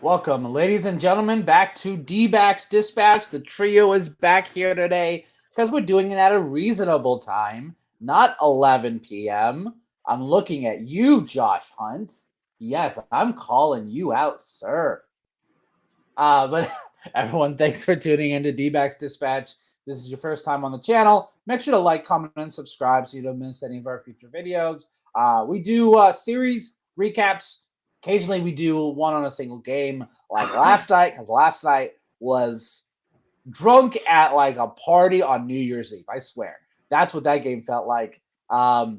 Welcome, ladies and gentlemen, back to Dbacks Dispatch. The trio is back here today because we're doing it at a reasonable time, not 11 p.m. I'm looking at you, Josh Hunt. Yes, I'm calling you out, sir. But everyone, thanks for tuning into Dbacks Dispatch. This is your first time on the channel. Make sure to like, comment, and subscribe so you don't miss any of our future videos. We do series recaps. Occasionally, we do one on a single game, like last night, because last night was drunk at like a party on New Year's Eve. I swear. That's what that game felt like. But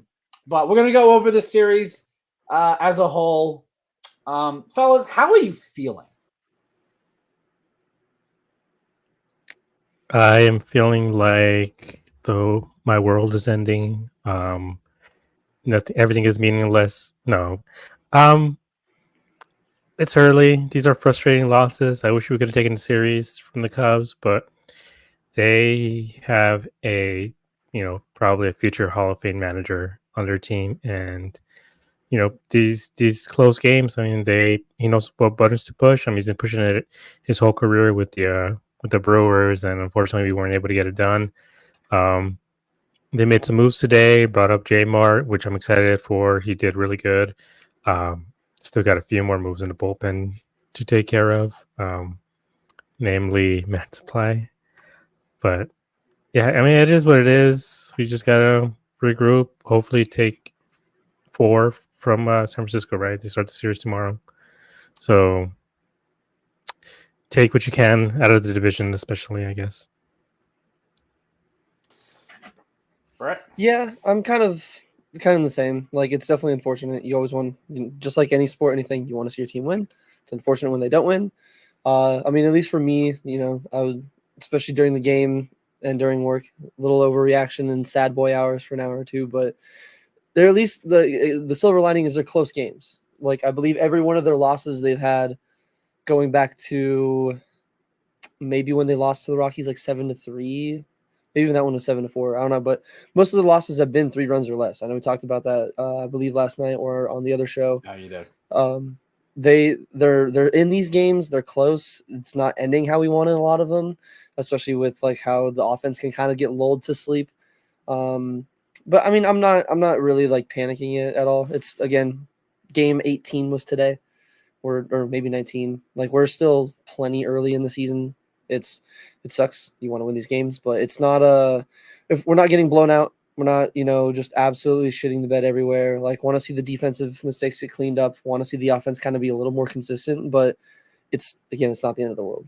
we're going to go over the series as a whole. Fellas, how are you feeling? I am feeling like though my world is ending. Nothing, everything is meaningless. No, um, it's early. These are frustrating losses. I wish we could have taken the series from the Cubs, but they have probably a future Hall of Fame manager on their team, and these close games. I mean, he knows what buttons to push. I mean, he's been pushing it his whole career with the Brewers, and unfortunately, we weren't able to get it done. They made some moves today. Brought up J Mart, which I'm excited for. He did really good. Still got a few more moves in the bullpen to take care of, namely Matt Supply. But yeah, I mean, it is what it is. We just gotta regroup. Hopefully, take 4 from San Francisco. Right, they start the series tomorrow. So take what you can out of the division, especially, I guess. Brett? Yeah, I'm kind of the same. Like, it's definitely unfortunate. You always want, just like any sport, anything, you want to see your team win. It's unfortunate when they don't win. I mean, at least for me, I was, especially during the game and during work, a little overreaction and sad boy hours for an hour or two. But they're at least the silver lining is they're close games. Like, I believe every one of their losses they've had, going back to maybe when they lost to the Rockies like 7-3. Maybe even that one was 7-4. I don't know, but most of the losses have been 3 runs or less. I know we talked about that, I believe last night or on the other show. No, you did. They're in these games. They're close. It's not ending how we wanted a lot of them, especially with like how the offense can kind of get lulled to sleep. But I mean, I'm not really like panicking it at all. It's again, game 18 was today, or maybe 19. Like, we're still plenty early in the season. It sucks. You want to win these games, but it's not if we're not getting blown out, we're not, just absolutely shitting the bed everywhere. Like, want to see the defensive mistakes get cleaned up, want to see the offense kind of be a little more consistent, but it's not the end of the world.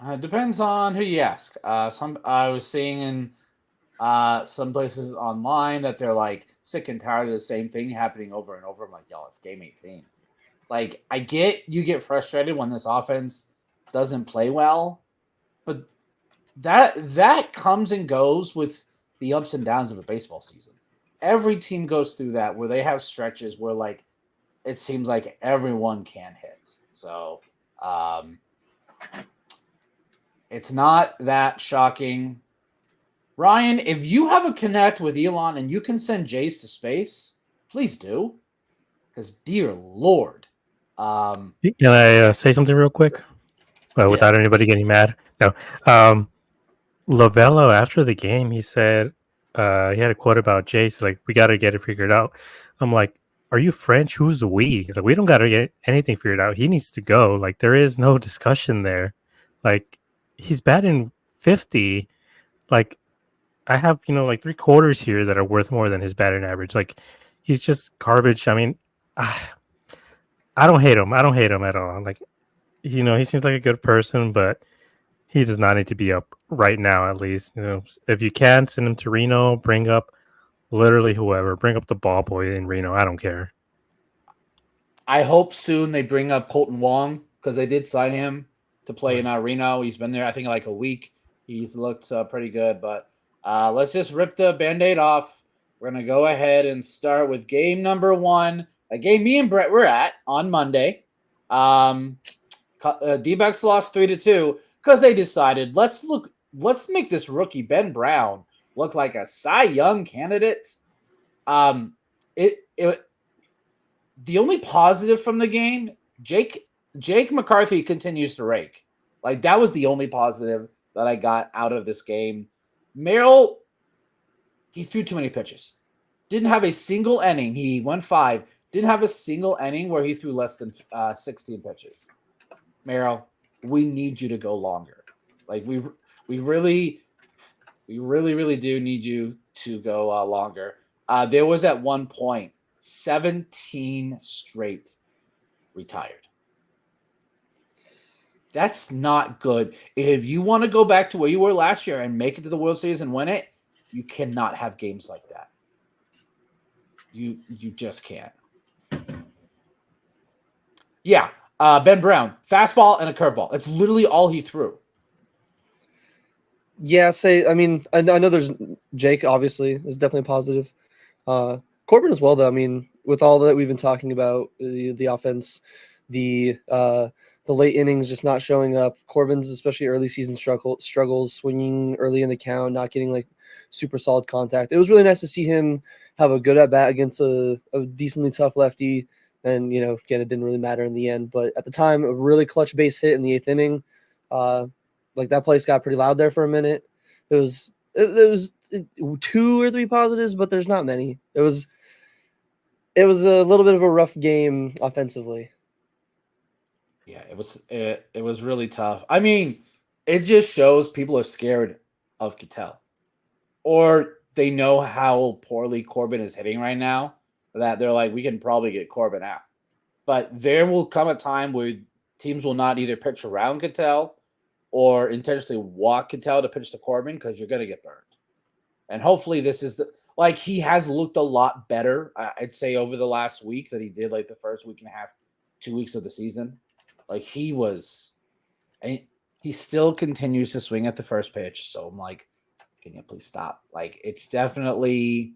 It depends on who you ask. I was seeing in some places online that they're like sick and tired of the same thing happening over and over. I'm like, y'all, it's game 18. Like, I get you get frustrated when this offense doesn't play well, but that comes and goes with the ups and downs of a baseball season. Every team goes through that where they have stretches where like it seems like everyone can hit. So it's not that shocking. Ryan, if you have a connect with Elon and you can send Jace to space, please do. Because dear Lord. Can I say something real quick? Without anybody getting mad? No. Lovello, after the game, he said, he had a quote about Jace, like, we got to get it figured out. I'm like, are you French? Who's we? Like, we don't got to get anything figured out. He needs to go. Like, there is no discussion there. Like, he's batting 50. Like, I have, like 3/4 here that are worth more than his batting average. Like, he's just garbage. I mean, I don't hate him. I don't hate him at all. Like, he seems like a good person, but he does not need to be up right now, at least. If you can, send him to Reno, bring up literally whoever. Bring up the ball boy in Reno. I don't care. I hope soon they bring up Colton Wong because they did sign him to play in Reno. He's been there, I think, like a week. He's looked pretty good. But let's just rip the Band-Aid off. We're going to go ahead and start with game number 1. A game me and Brett were at on Monday. D-backs lost 3-2 because they decided let's make this rookie Ben Brown look like a Cy Young candidate. The only positive from the game, Jake McCarthy continues to rake. Like, that was the only positive that I got out of this game. Merrill, he threw too many pitches. Didn't have a single inning. He went 5. Didn't have a single inning where he threw less than 16 pitches. Merrill, we need you to go longer. Like, we really do need you to go longer. There was at one point 17 straight retired. That's not good. If you want to go back to where you were last year and make it to the World Series and win it, you cannot have games like that. You just can't. Yeah, Ben Brown, fastball and a curveball. That's literally all he threw. Yeah, I know there's Jake, obviously, is definitely positive. Corbin as well, though. I mean, with all that we've been talking about, the offense, the late innings just not showing up. Corbin's especially early season struggles, swinging early in the count, not getting like super solid contact. It was really nice to see him have a good at bat against a decently tough lefty. And, again, it didn't really matter in the end. But at the time, a really clutch base hit in the 8th inning. Like, that place got pretty loud there for a minute. There was 2 or 3 positives, but there's not many. It was a little bit of a rough game offensively. Yeah, it was really tough. I mean, it just shows people are scared of Ketel, or they know how poorly Corbin is hitting right now that they're like, we can probably get Corbin out. But there will come a time where teams will not either pitch around Ketel or intentionally walk Ketel to pitch to Corbin because you're going to get burned. And hopefully this is he has looked a lot better, I'd say, over the last week than he did like the first week and a half, 2 weeks of the season. Like, he still continues to swing at the first pitch. So I'm like, can you please stop? Like, it's definitely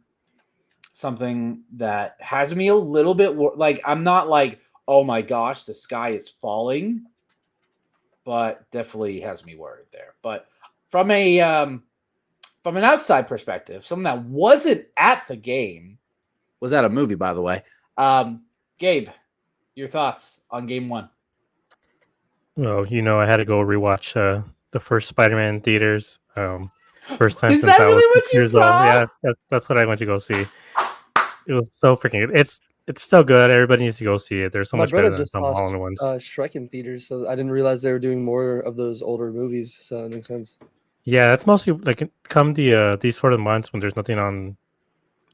something that has me a little bit like, I'm not like, oh my gosh, the sky is falling, but definitely has me worried there. But from an outside perspective, someone that wasn't at the game, was at a movie, by the way. Gabe, your thoughts on game 1? Well, I had to go rewatch the first Spider-Man in theaters. First time Is since that I was really what 6 you years old. saw? Yeah, that's what I went to go see. It was so freaking good. It's still good. Everybody needs to go see it. There's so My much brother better than just Tom saw Holland ones. Shrek in theaters, so I didn't realize they were doing more of those older movies. So that makes sense. Yeah, that's mostly like come these sort of months when there's nothing on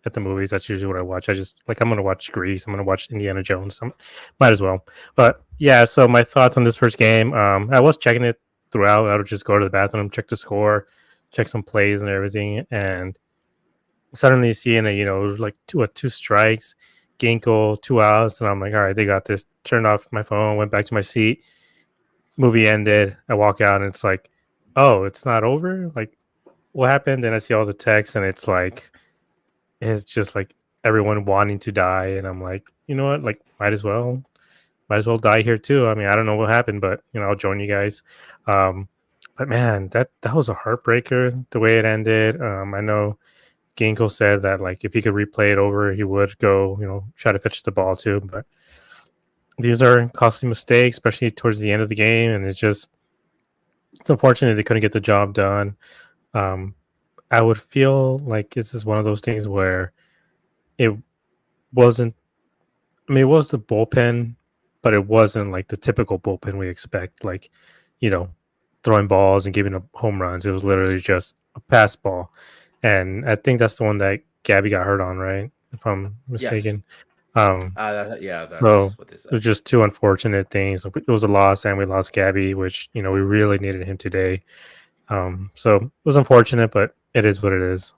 at the movies. That's usually what I watch. I'm gonna watch Grease. I'm gonna watch Indiana Jones. Might as well. But yeah, so my thoughts on this first game. I was checking it throughout. I would just go to the bathroom, check the score, check some plays and everything, and suddenly seeing like two strikes, Ginkle, 2 outs, and I'm like, all right, they got this. Turned off my phone, went back to my seat. Movie ended. I walk out, and it's like, oh, it's not over. Like, what happened? And I see all the text, and it's just like everyone wanting to die, and I'm like, you know what? Like, might as well die here too. I mean, I don't know what happened, but I'll join you guys. But man, that was a heartbreaker the way it ended. I know Ginkle said that like if he could replay it over, he would go, try to pitch the ball too. But these are costly mistakes, especially towards the end of the game, and it's unfortunate they couldn't get the job done. I would feel like this is one of those things where it wasn't. I mean, it was the bullpen, but it wasn't like the typical bullpen we expect. Like, throwing balls and giving up home runs. It was literally just a pass ball. And I think that's the one that Gabby got hurt on, right? If I'm mistaken. Yes. That's so what they said. it was just 2 unfortunate things. It was a loss, and we lost Gabby, which we really needed him today. So it was unfortunate, but it is what it is.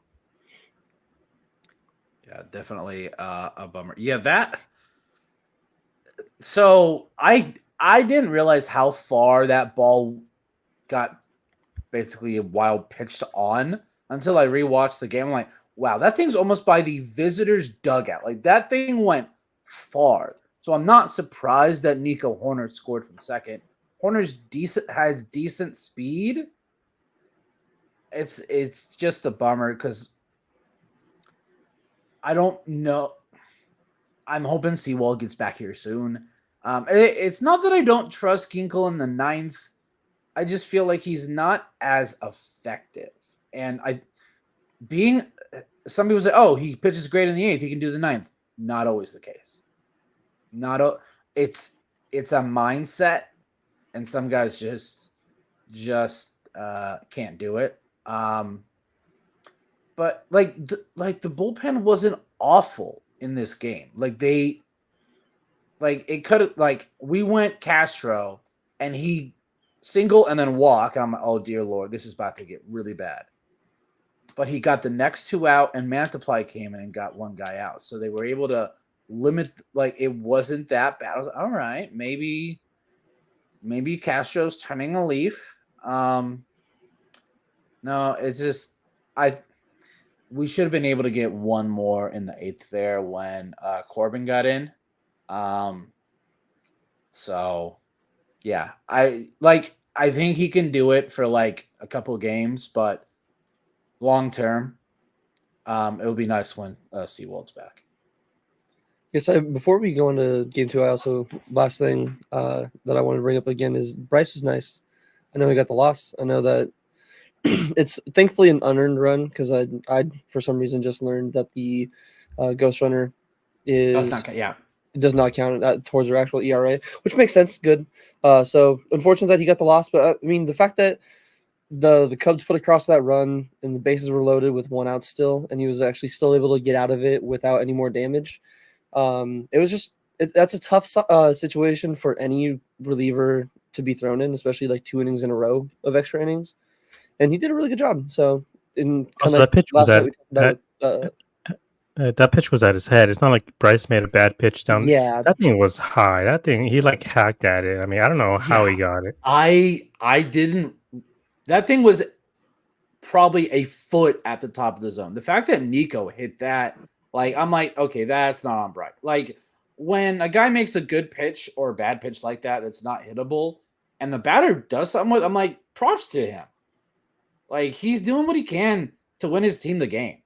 Yeah, definitely a bummer. Yeah, so I didn't realize how far that ball got basically wild pitched on until I rewatched the game. I'm like, wow, that thing's almost by the visitors' dugout. Like, that thing went far. So I'm not surprised that Nico Horner scored from second. Horner's has decent speed. It's just a bummer because I don't know. I'm hoping Seawald gets back here soon. It's not that I don't trust Ginkel in the ninth. I just feel like he's not as effective. And some people say, oh, he pitches great in the eighth, he can do the ninth. Not always the case. It's a mindset, and some guys just can't do it. But the bullpen wasn't awful in this game. It could have we went Castro and he single and then walk. I'm like, oh dear Lord, this is about to get really bad. But he got the next two out, and Mantiply came in and got one guy out. So they were able to limit. It wasn't that bad. I was like, all right, maybe Castro's turning a leaf. No, it's just we should have been able to get one more in the eighth there when Corbin got in. So yeah, I think he can do it for a couple of games, but long term, it would be nice when Seawald's back. Yes, before we go into game two, I also last thing that I want to bring up again is Bryce was nice. I know he got the loss. I know that it's thankfully an unearned run because I for some reason just learned that the Ghost Runner does not count towards their actual ERA, which makes sense. Good. So unfortunate that he got the loss, but I mean the fact that the Cubs put across that run and the bases were loaded with one out still, and he was actually still able to get out of it without any more damage. It was just that's a tough situation for any reliever to be thrown in, especially 2 innings in a row of extra innings. And he did a really good job. So that pitch was that pitch was at his head. It's not like Bryce made a bad pitch down. Yeah, that thing was high. That thing he hacked at it. I mean, I don't know how he got it. I didn't. That thing was probably a foot at the top of the zone. The fact that Nico hit that, I'm like, okay, that's not on Bryce. When a guy makes a good pitch or a bad pitch like that, that's not hittable, and the batter does something with, I'm like, props to him. He's doing what he can to win his team the game.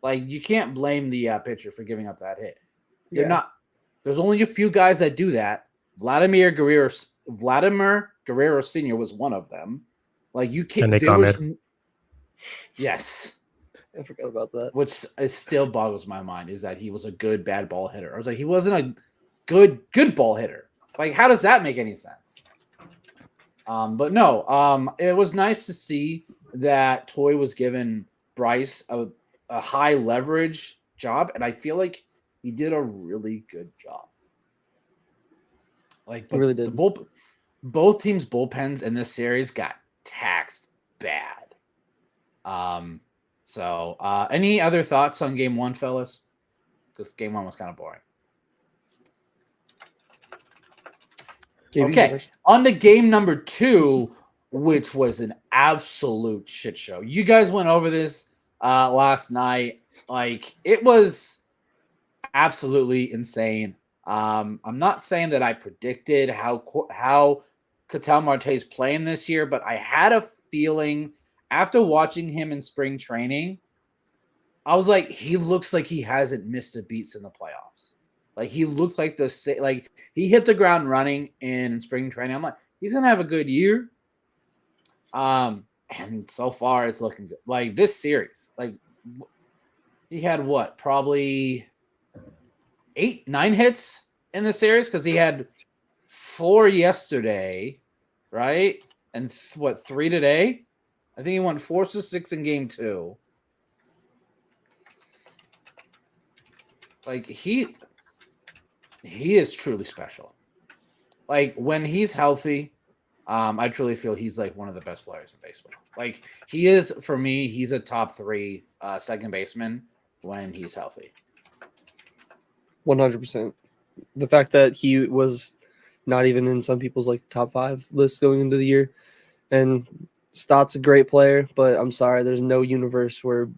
You can't blame the pitcher for giving up that hit. There's only a few guys that do that. Vladimir Guerrero Sr. was one of them. You can't. Yes. I forgot about that. Which still boggles my mind is that he was a good bad ball hitter. I was like, he wasn't a good ball hitter. How does that make any sense? But no. It was nice to see that Toy was given Bryce a high leverage job, and I feel like he did a really good job. He really did. Both teams' bullpens in this series got taxed bad. So any other thoughts on game one, fellas? Because game one was kind of boring. Okay, on to game number 2, which was an absolute shit show. You guys went over this last night. It was absolutely insane. I'm not saying that I predicted how Ketel Marte's playing this year, but I had a feeling after watching him in spring training, I was like, he looks like he hasn't missed a beat in the playoffs. He looked like he hit the ground running in spring training. I'm like, he's gonna have a good year. And so far it's looking good. This series, he had probably 8-9 hits in the series because he had 4 yesterday, right? And 3 today? I think he went 4-6 in game 2. He is truly special. When he's healthy, I truly feel he's one of the best players in baseball. He is, for me, he's a top 3 second baseman when he's healthy. 100%. The fact that he was not even in some people's top 5 lists going into the year, and Stott's a great player, but I'm sorry, there's no universe where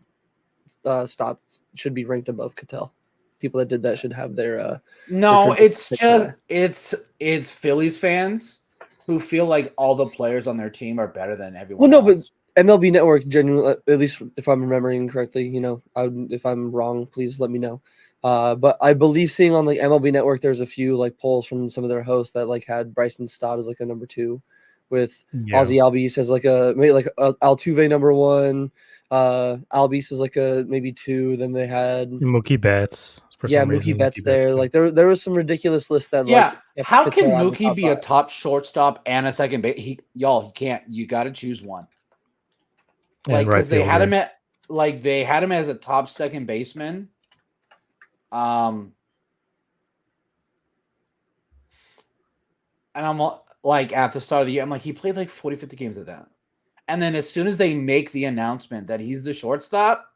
Stott should be ranked above Ketel. People that did that should have their no. It's just it's Phillies fans who feel like all the players on their team are better than everyone. Well, no, else. But MLB Network genuinely, at least if I'm remembering correctly, if I'm wrong, please let me know. But I believe seeing on like MLB Network, there's a few like polls from some of their hosts that like had Bryson Stott as like a number 2, with Ozzy Albies as like maybe like Altuve number 1. Albies is like a maybe 2. Then they had Mookie Betts. For some Mookie reason, Betts there. too. Like there was some ridiculous lists that Yeah, like kept how can Ketel out of the Mookie top be a 5. top shortstop and a second base? He can't. You got to choose one. Like, And right because they had fielder. him at as a top second baseman. And I'm like, at the start of the year, I'm like, he played like 40, 50 games of that. And then as soon as they make the announcement that he's the shortstop,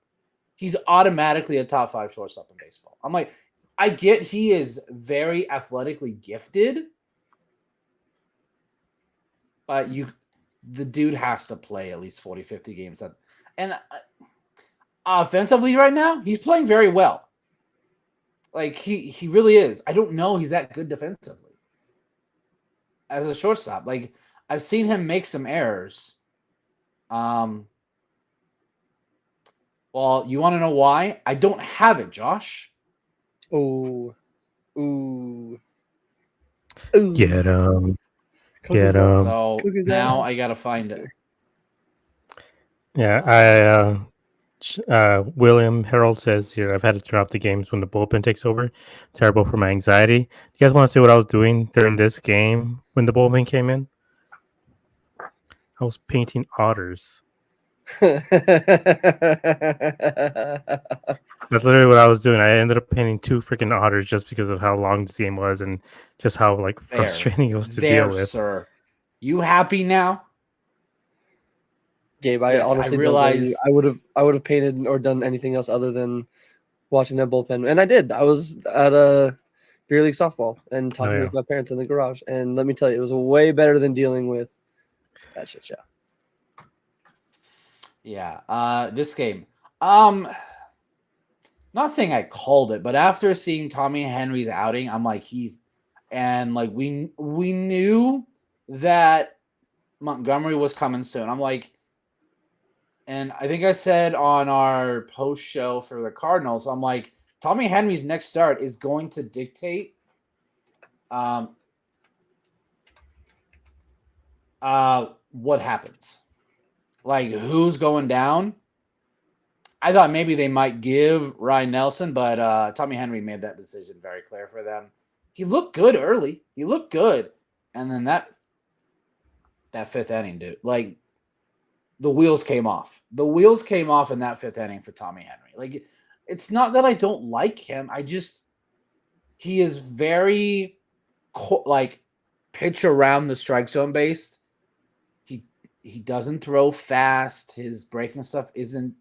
he's automatically a top 5 shortstop in baseball. I'm like, I get he is very athletically gifted, but the dude has to play at least 40, 50 games. And offensively right now, he's playing very well. Like, he really is. I don't know he's that good defensively as a shortstop. Like, I've seen him make some errors. Well, you want to know why? I don't have it, Josh. Ooh. Get him. Cookers Get out. him. So Cookers now out. I gotta find it. Yeah, William Harold says here, I've had to turn off the games when the bullpen takes over. Terrible for my anxiety. You guys want to see what I was doing during this game when the bullpen came in? I was painting otters. That's literally what I was doing. I ended up painting 2 freaking otters just because of how long this game was and just how like frustrating it was to deal with. Sir. You happy now? Gabe, I Yes, honestly I don't blame you. realize I would have painted or done anything else other than watching that bullpen, and I did. I was at a beer league softball and talking with my parents in the garage, and let me tell you, it was way better than dealing with that shit show. Yeah, this game. Not saying I called it, but after seeing Tommy Henry's outing, I'm like, we knew that Montgomery was coming soon. I'm like, and I think I said on our post show for the Cardinals, I'm like, Tommy Henry's next start is going to dictate what happens. Like, who's going down? I thought maybe they might give Ryan Nelson, but Tommy Henry made that decision very clear for them. He looked good early. He looked good. And then that 5th inning, dude, like, the wheels came off. The wheels came off in that 5th inning for Tommy Henry. Like, it's not that I don't like him. He is very, like, pitch around the strike zone based. He doesn't throw fast. His breaking stuff isn't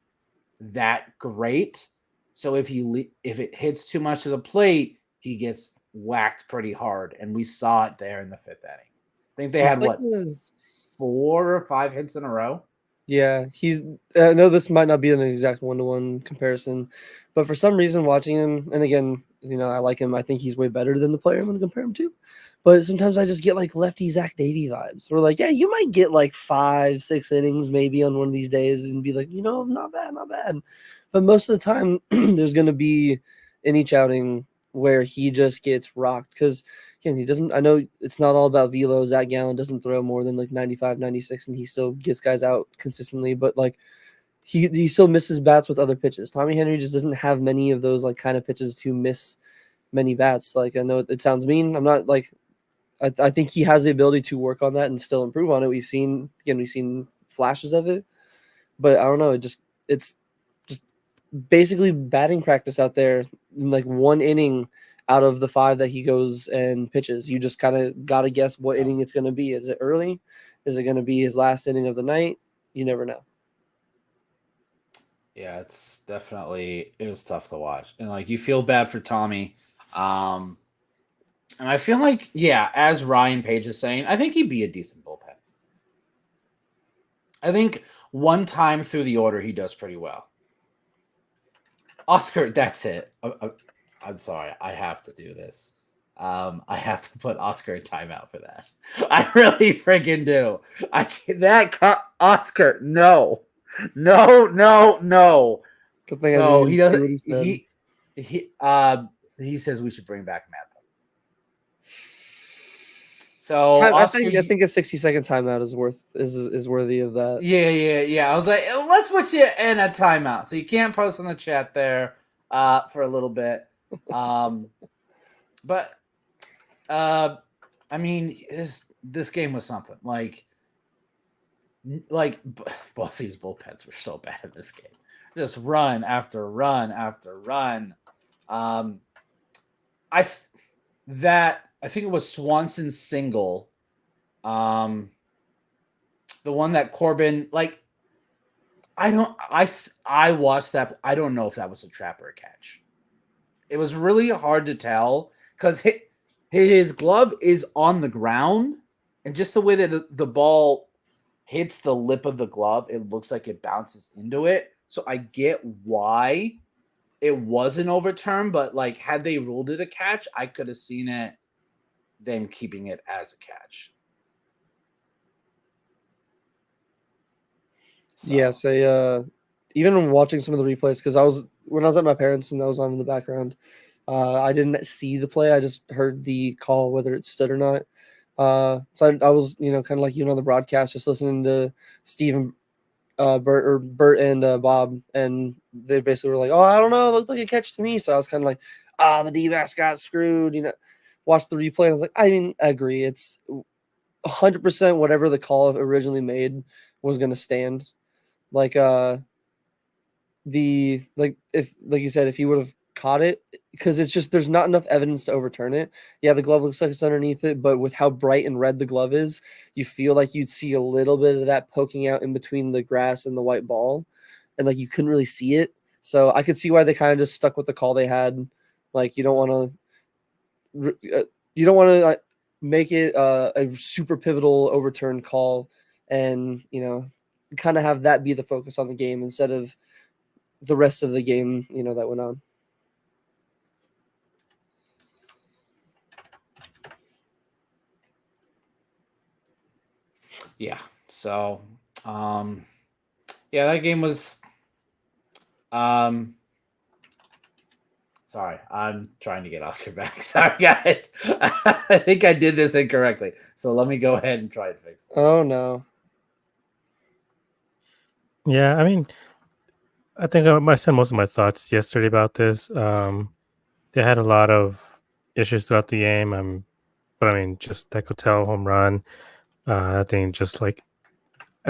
that great. So if it hits too much of the plate, he gets whacked pretty hard. And we saw it there in the 5th inning. I think they had, 4 or 5 hits in a row? Yeah, I know this might not be an exact 1-to-1 comparison, but for some reason watching him, and again, I like him. I think he's way better than the player I'm going to compare him to. But sometimes I just get like lefty Zach Davey vibes. We're like, yeah, you might get like 5, 6 innings maybe on one of these days and be like, not bad. But most of the time, there's going to be in each outing where he just gets rocked because again, he doesn't. I know it's not all about velo. Zach Gallen doesn't throw more than like 95, 96, and he still gets guys out consistently. But like he still misses bats with other pitches. Tommy Henry just doesn't have many of those like kind of pitches to miss many bats. Like I know it sounds mean. I'm not like. I think he has the ability to work on that and still improve on it. We've seen flashes of it, but I don't know. It's just basically batting practice out there. In like 1 inning out of the 5 that he goes and pitches, you just kind of got to guess what inning it's going to be. Is it early? Is it going to be his last inning of the night? You never know. Yeah, it was tough to watch. And like, you feel bad for Tommy. And I feel like, yeah, as Ryan Page is saying, I think he'd be a decent bullpen. I think one time through the order, he does pretty well. Oscar, that's it. I'm sorry. I have to do this. I have to put Oscar in timeout for that. I really freaking do. Oscar, no. Good thing So I he didn't doesn't. see what he said. He says we should bring back Mad Dog. So I Oscar, think a 60-second timeout is worthy of that. Yeah. I was like, let's put you in a timeout, so you can't post in the chat there for a little bit. But I mean, this game was something. Like both these bullpens were so bad in this game. Just run after run after run. I think it was Swanson's single. The one that Corbin, like, I watched that. I don't know if that was a trap or a catch. It was really hard to tell because his glove is on the ground, and just the way that the ball hits the lip of the glove, it looks like it bounces into it. So I get why it wasn't overturned, but like, had they ruled it a catch, I could have seen it them keeping it as a catch. So. Yeah, so even watching some of the replays, because when I was at my parents' and that was on in the background, I didn't see the play. I just heard the call, whether it stood or not. So I was, kind of like you on the broadcast, just listening to Steve and Bert and Bob, and they basically were like, "Oh, I don't know, it looked like a catch to me." So I was kind of like, the D-backs got screwed. Watched the replay, and I was like, I mean, I agree. It's 100% whatever the call originally made was going to stand. Like if you said, if he would have caught it, because it's just there's not enough evidence to overturn it. Yeah, the glove looks like it's underneath it, but with how bright and red the glove is, you feel like you'd see a little bit of that poking out in between the grass and the white ball, and like you couldn't really see it. So I could see why they kind of just stuck with the call they had. Like you don't want to make it a super pivotal overturned call, and kind of have that be the focus on the game instead of the rest of the game, that went on. Yeah. So, that game was, sorry, I'm trying to get Oscar back. Sorry, guys. I think I did this incorrectly. So let me go ahead and try to fix this. Oh, no. Yeah, I mean, I think I said most of my thoughts yesterday about this. They had a lot of issues throughout the game. But I mean, just that Cotel home run. I think just like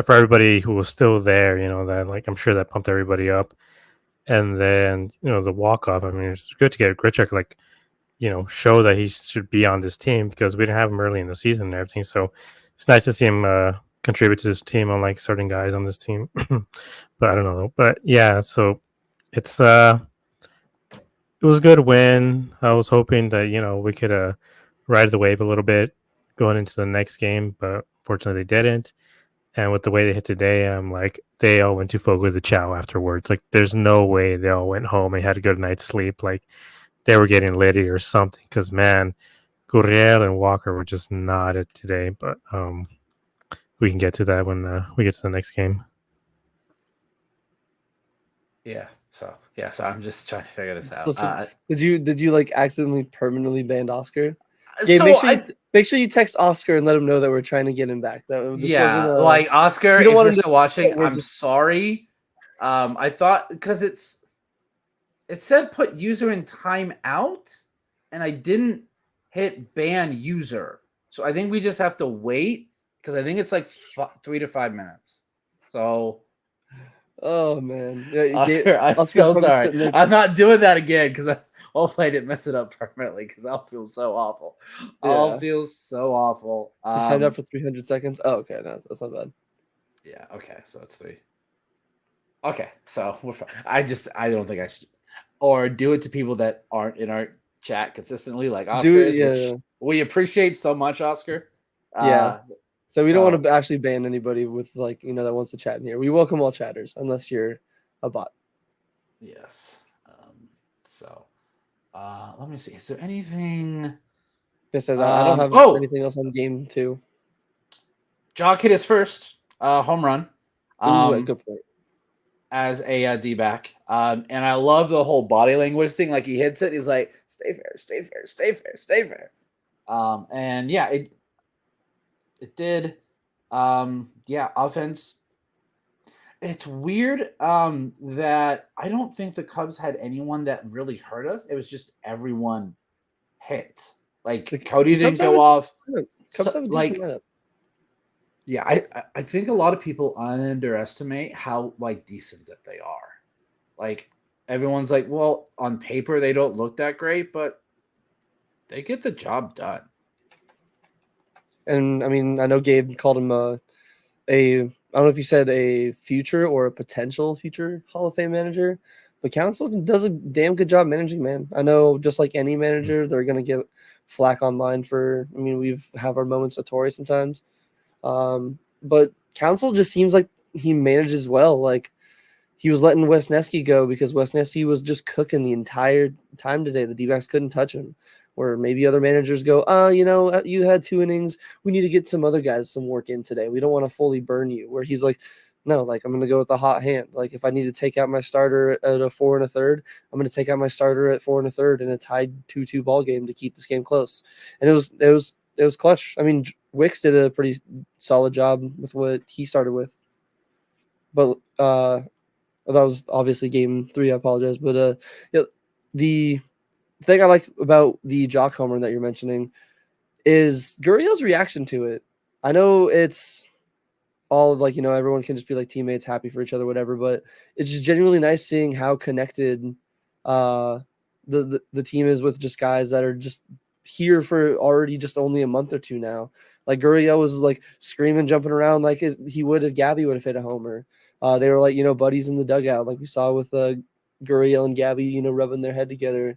for everybody who was still there, that like I'm sure that pumped everybody up. And then the walk off. I mean, it's good to get Grichuk like show that he should be on this team because we didn't have him early in the season and everything. So it's nice to see him contribute to this team, unlike certain guys on this team. But I don't know. But yeah, so it was a good win. I was hoping that we could ride the wave a little bit going into the next game, but fortunately they didn't. And with the way they hit today, I'm like, they all went to Fogo de Chao afterwards. Like, there's no way they all went home and had a good night's sleep. Like, they were getting litty or something. Because, man, Gurriel and Walker were just not it today. But we can get to that when we get to the next game. Yeah. So I'm just trying to figure this out. Did you like accidentally permanently ban Oscar? Yeah, make sure you text Oscar and let him know that we're trying to get him back. Like Oscar, if you're still watching, I'm sorry. I thought because it said put user in timeout, and I didn't hit ban user, so I think we just have to wait because I think it's like 3 to 5 minutes. So. Oh man, Oscar, I'm so sorry. I'm not doing that again because hopefully I didn't mess it up permanently because I'll feel so awful. Yeah. I'll feel so awful. Signed up for 300 seconds. Oh, okay, no, that's not bad. Yeah. Okay, so it's 3. Okay, so we're fine. I don't think I should, or do it to people that aren't in our chat consistently, like Oscar is, which we appreciate so much, Oscar. Yeah. So we don't want to actually ban anybody with that wants to chat in here. We welcome all chatters unless you're a bot. Yes. Let me see. Is there anything? I said I don't have anything else on game 2. Jock hit his first home run. Good point. as a D-back. And I love the whole body language thing. Like he hits it, he's like, "Stay fair, stay fair, stay fair, stay fair." And yeah, it did. Yeah, offense. It's weird that I don't think the Cubs had anyone that really hurt us. It was just everyone hit. Like The Cody Cubs didn't have go a- off. Cubs have a decent Like lineup. yeah, I think a lot of people underestimate how like decent that they are. Like everyone's like, well, on paper they don't look that great, but they get the job done. And I mean, I know Gabe called him I don't know if you said a future or a potential future Hall of Fame manager, but Council does a damn good job managing, man. I know just like any manager, they're gonna get flack online for. I mean, we've have our moments with Tory sometimes, but Council just seems like he manages well. Like he was letting Wesneski go because Wesneski was just cooking the entire time today. The D-backs couldn't touch him. Where maybe other managers go, you had 2 innings. We need to get some other guys some work in today. We don't want to fully burn you. Where he's like, no, like I'm going to go with the hot hand. Like if I need to take out my starter at a 4 1/3, I'm going to take out my starter at 4 1/3 in a tied 2-2 ball game to keep this game close. And it was clutch. I mean, Wicks did a pretty solid job with what he started with. But that was obviously game 3. I apologize, but the thing I like about the Jock homer that you're mentioning is Gurriel's reaction to it. I know it's all like everyone can just be like teammates, happy for each other, whatever. But it's just genuinely nice seeing how connected the team is with just guys that are just here for already just only a month or two now. Like Gurriel was like screaming, jumping around like he would if Gabby would have hit a homer. They were like buddies in the dugout, like we saw with Gurriel and Gabby, rubbing their head together.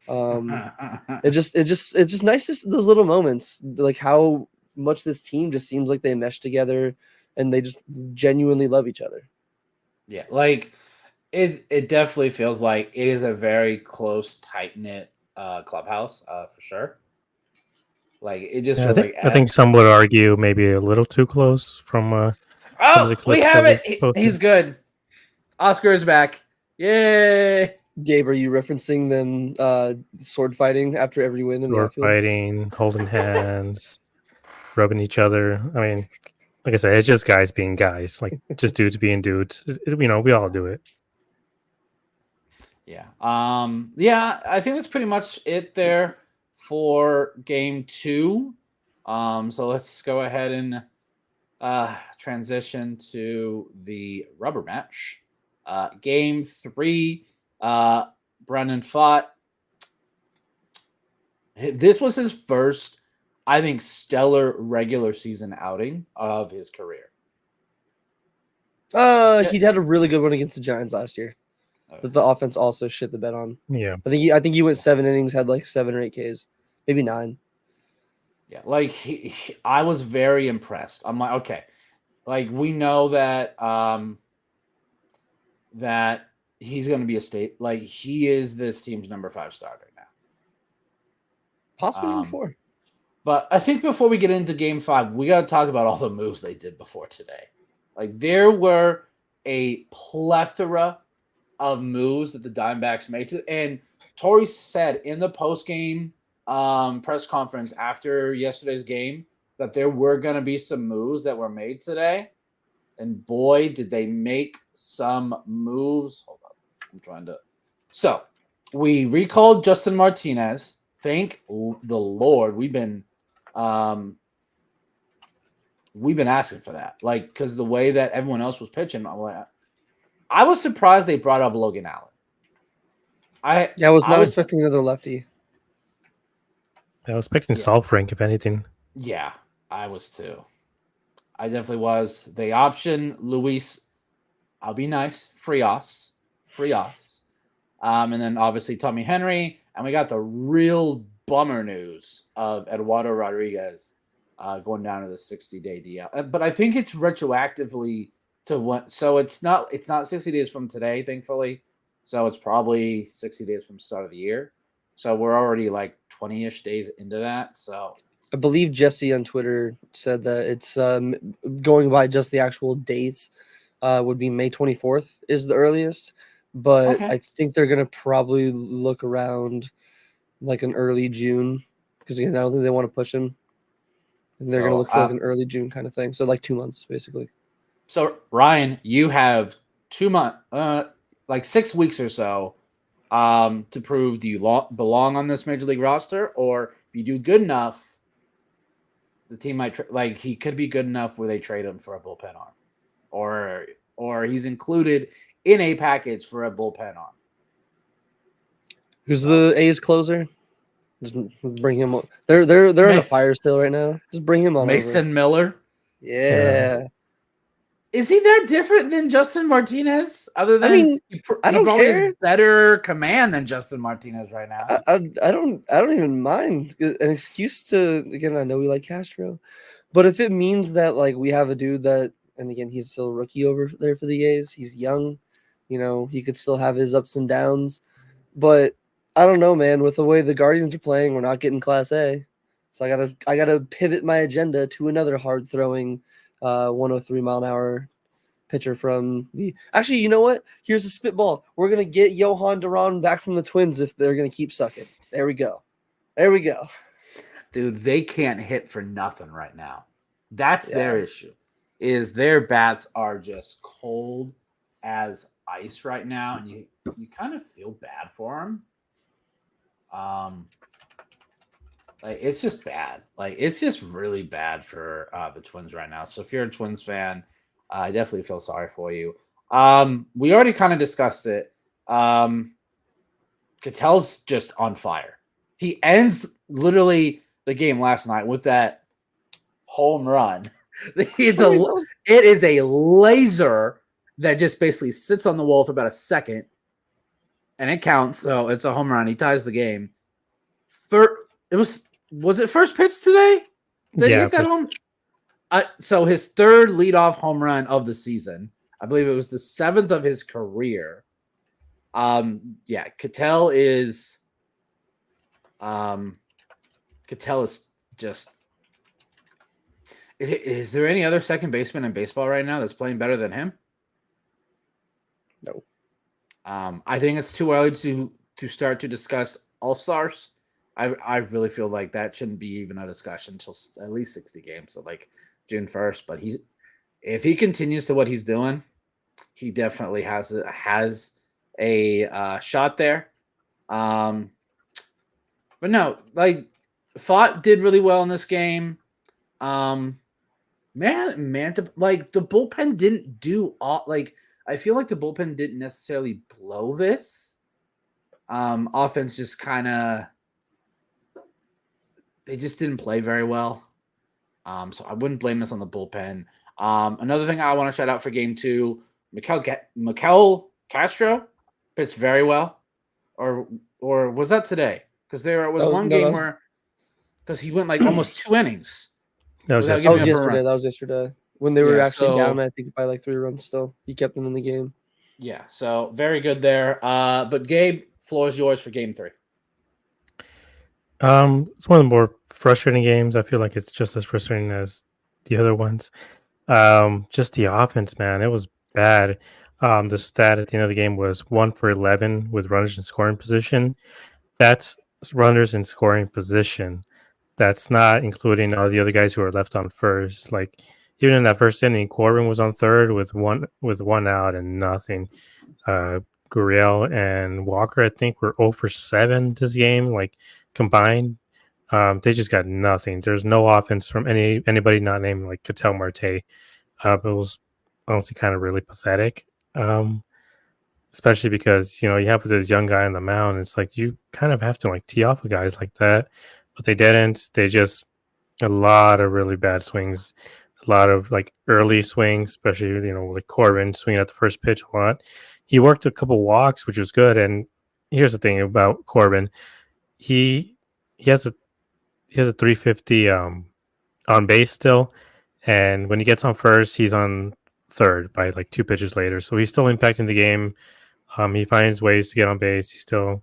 It's just nice to see those little moments, like how much this team just seems like they mesh together and they just genuinely love each other. Yeah, like it definitely feels like it is a very close, tight knit clubhouse for sure. Like it just Yeah, feels like I think some would argue maybe a little too close from some of the clips we have that it. posted. He's good. Oscar is back. Yay! Gabe, are you referencing them sword fighting after every win in the Sword outfield? fighting, holding hands, rubbing each other. I mean, like I said, it's just guys being guys, like just dudes being dudes. We all do it. Yeah. Yeah, I think that's pretty much it there for game 2. So let's go ahead and transition to the rubber match. Game 3, Brennan fought. This was his first, I think, stellar regular season outing of his career. He had a really good one against the Giants last year. That the offense also shit the bed on. Yeah, I think he went 7 innings, had like 7 or 8 Ks, maybe 9. Yeah, like I was very impressed. I'm like, okay, like we know that that he's going to be a state. Like he is this team's number 5 starter now, Possibly number 4. But I think before we get into game 5, we got to talk about all the moves they did before today. Like there were a plethora of moves that the Diamondbacks made, and Torrey said in the post game press conference after yesterday's game that there were going to be some moves that were made today. And boy, did they make some moves. Hold on. I'm trying to. So we recalled Justin Martinez. Thank the Lord. We've been asking for that. Like, because the way that everyone else was pitching, I was surprised they brought up Logan Allen. I was not expecting another lefty. I was expecting Saul Frank, if anything. Yeah, I was too. I definitely was. They option Luis, I'll be nice, Frias. And then obviously Tommy Henry. And we got the real bummer news of Eduardo Rodriguez going down to the 60-day DL. But I think it's retroactively to what, so it's not 60 days from today, thankfully. So it's probably 60 days from start of the year. So we're already like 20-ish days into that. So I believe Jesse on Twitter said that it's going by just the actual dates. would be May 24th is the earliest, but Okay. I think they're gonna probably look around like an early June because again, I don't think they want to push him. And they're gonna So, look for like an early June kind of thing. So like 2 months basically. so Ryan, you have 2 months, like 6 weeks or so, to prove do you belong on this major league roster, or if you do good enough, the team might like he could be good enough where they trade him for a bullpen arm, or he's included in a package for a bullpen arm. Who's the A's closer? Just bring him on. They're in a fire still right now. Just bring him on Mason over. Miller. Yeah. Is he that different than Justin Martinez? Other than I mean, he I don't probably care. has better command than Justin Martinez right now. I don't even mind an excuse to again. I know we like Castro, but if it means that like we have a dude that, and again he's still a rookie over there for the A's. He's young, he could still have his ups and downs, but I don't know, man. With the way the Guardians are playing, we're not getting Class A, so I gotta pivot my agenda to another hard throwing, 103 mile an hour pitcher from the. Actually, you know what? Here's a spitball. We're gonna get Johan Duran back from the Twins if they're gonna keep sucking. There we go. There we go. Dude, they can't hit for nothing right now. That's their issue. Is their bats are just cold as ice right now, and you kind of feel bad for them. Like it's just bad. Like it's just really bad for the Twins right now. So if you're a Twins fan, I definitely feel sorry for you. We already kind of discussed it. Ketel's just on fire. He ends literally the game last night with that home run. It is a laser that just basically sits on the wall for about a second, and it counts. So it's a home run. He ties the game. Was it first pitch today? Did he hit that home? So his third leadoff home run of the season. I believe it was the 7th of his career. Ketel is just. Is there any other second baseman in baseball right now that's playing better than him? No. I think it's too early to start to discuss all-stars. I really feel like that shouldn't be even a discussion until at least 60 games, so like June 1st. But if he continues to what he's doing, he definitely has a shot there. But no, like Fott did really well in this game. Like the bullpen didn't do all like. I feel like the bullpen didn't necessarily blow this. Offense just kind of. They just didn't play very well. So I wouldn't blame this on the bullpen. Another thing I want to shout out for game 2, Mikel Castro pitched very well. Or was that today? Because there was one game where because he went like almost 2 innings. That was yesterday. That was yesterday. When they were actually down, I think, by like 3 runs still. He kept them in the game. Yeah, so very good there. But Gabe, floor is yours for game 3. It's one of the more frustrating games. I feel like it's just as frustrating as the other ones. Just the offense, man, it was bad. The stat at the end of the game was 1 for 11 with runners in scoring position. That's runners in scoring position. That's not including all the other guys who are left on first. Like even in that first inning, Corbin was on third with one out and nothing. Gurriel and Walker, I think, were 0 for 7 this game, like combined. They just got nothing. There's no offense from anybody not named like Ketel Marte. It was honestly kind of really pathetic. Especially because you have this young guy on the mound. It's like you kind of have to like tee off of guys like that, but they didn't. They just a lot of really bad swings, a lot of like early swings, especially like Corbin swinging at the first pitch a lot. He worked a couple walks, which was good. And here's the thing about Corbin: he has a 350 on base still, and when he gets on first, he's on third by like 2 pitches later. So he's still impacting the game. He finds ways to get on base. He's still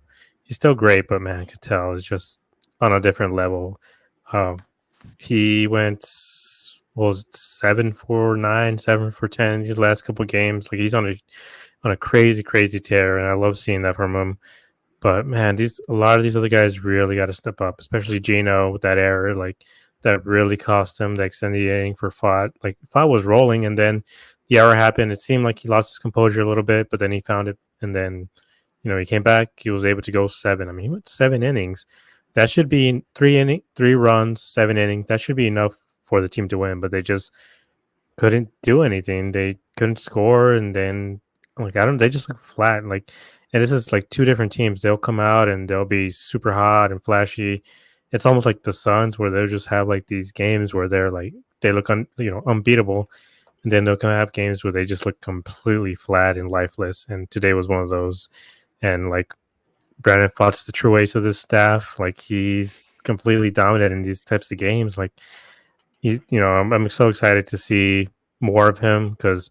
great, but man, Ketel is just on a different level. He went was 7 for 9, 7 for 10 these last couple games. Like he's on a crazy tear, and I love seeing that from him. But man, a lot of these other guys really got to step up, especially Gino with that error. Like that really cost him the extended inning for Fott. Like Fott was rolling, and then the error happened. It seemed like he lost his composure a little bit, but then he found it, and then he came back. He was able to go 7. I mean, he went 7 innings. That should be 3 runs, 7 innings. That should be enough for the team to win, but they just couldn't do anything. They couldn't score, and then they just look flat. Like, and this is like 2 different teams. They'll come out and they'll be super hot and flashy. It's almost like the Suns, where they'll just have like these games where they look unbeatable, and then they'll come have games where they just look completely flat and lifeless. And today was one of those. And like Brandon Fogg's the true ace of this staff. Like he's completely dominant in these types of games. Like I'm so excited to see more of him because,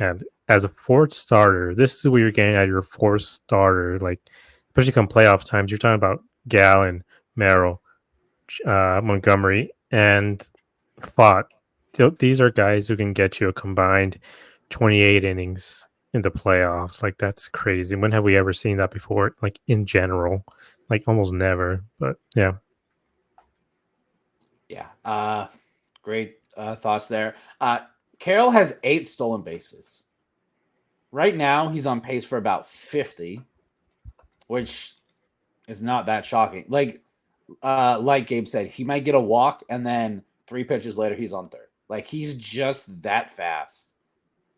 and as a 4th starter, this is what you're getting at your 4th starter. Like especially come playoff times, you're talking about Gallen, Merrill, Montgomery, and Fott. These are guys who can get you a combined 28 innings in the playoffs. Like that's crazy. When have we ever seen that before? Like in general, like almost never. But yeah. Great thoughts there. Carroll has 8 stolen bases. Right now, he's on pace for about 50, which is not that shocking. Like Gabe said, he might get a walk, and then 3 pitches later, he's on third. Like he's just that fast.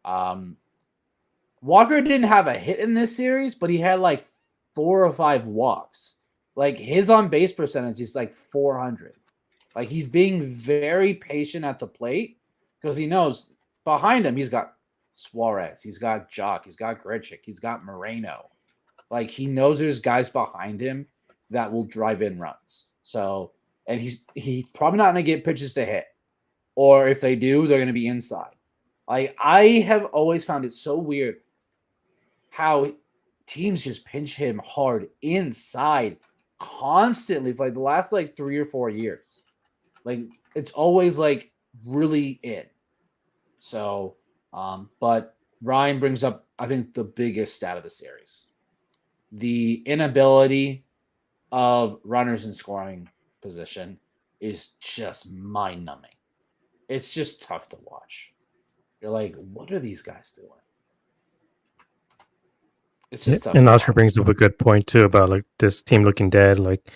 Walker didn't have a hit in this series, but he had like 4 or 5 walks. Like his on base percentage is like 400. Like he's being very patient at the plate because he knows behind him he's got Suarez, he's got Jock, he's got Grichuk, he's got Moreno. Like he knows there's guys behind him that will drive in runs. So, and he's probably not going to get pitches to hit, or if they do, they're going to be inside. Like I have always found it so weird how teams just pinch him hard inside constantly for like the last like 3 or 4 years. Like it's always like really in. So, but Ryan brings up, I think, the biggest stat of the series. The inability of runners in scoring position is just mind-numbing. It's just tough to watch. You're like, what are these guys doing? It's just tough. And Oscar brings up a good point too about like this team looking dead. Like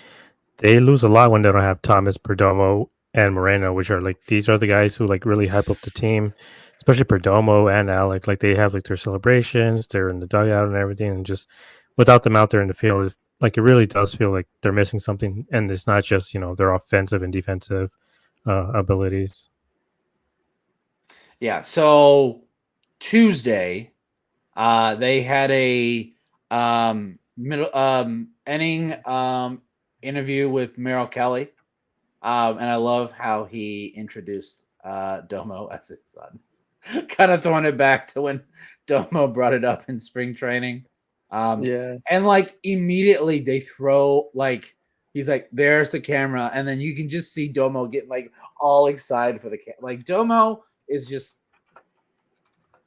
they lose a lot when they don't have Thomas, Perdomo, and Moreno, which are like these are the guys who like really hype up the team, especially Perdomo and Alec. Like they have like their celebrations, they're in the dugout and everything, and just without them out there in the field, like it really does feel like they're missing something. And it's not just their offensive and defensive abilities. Yeah. So Tuesday, they had a middle inning interview with Merrill Kelly, and I love how he introduced Domo as his son. Kind of throwing it back to when Domo brought it up in spring training. And like immediately they throw like he's like, "There's the camera," and then you can just see Domo getting like all excited for the camera. Like Domo is just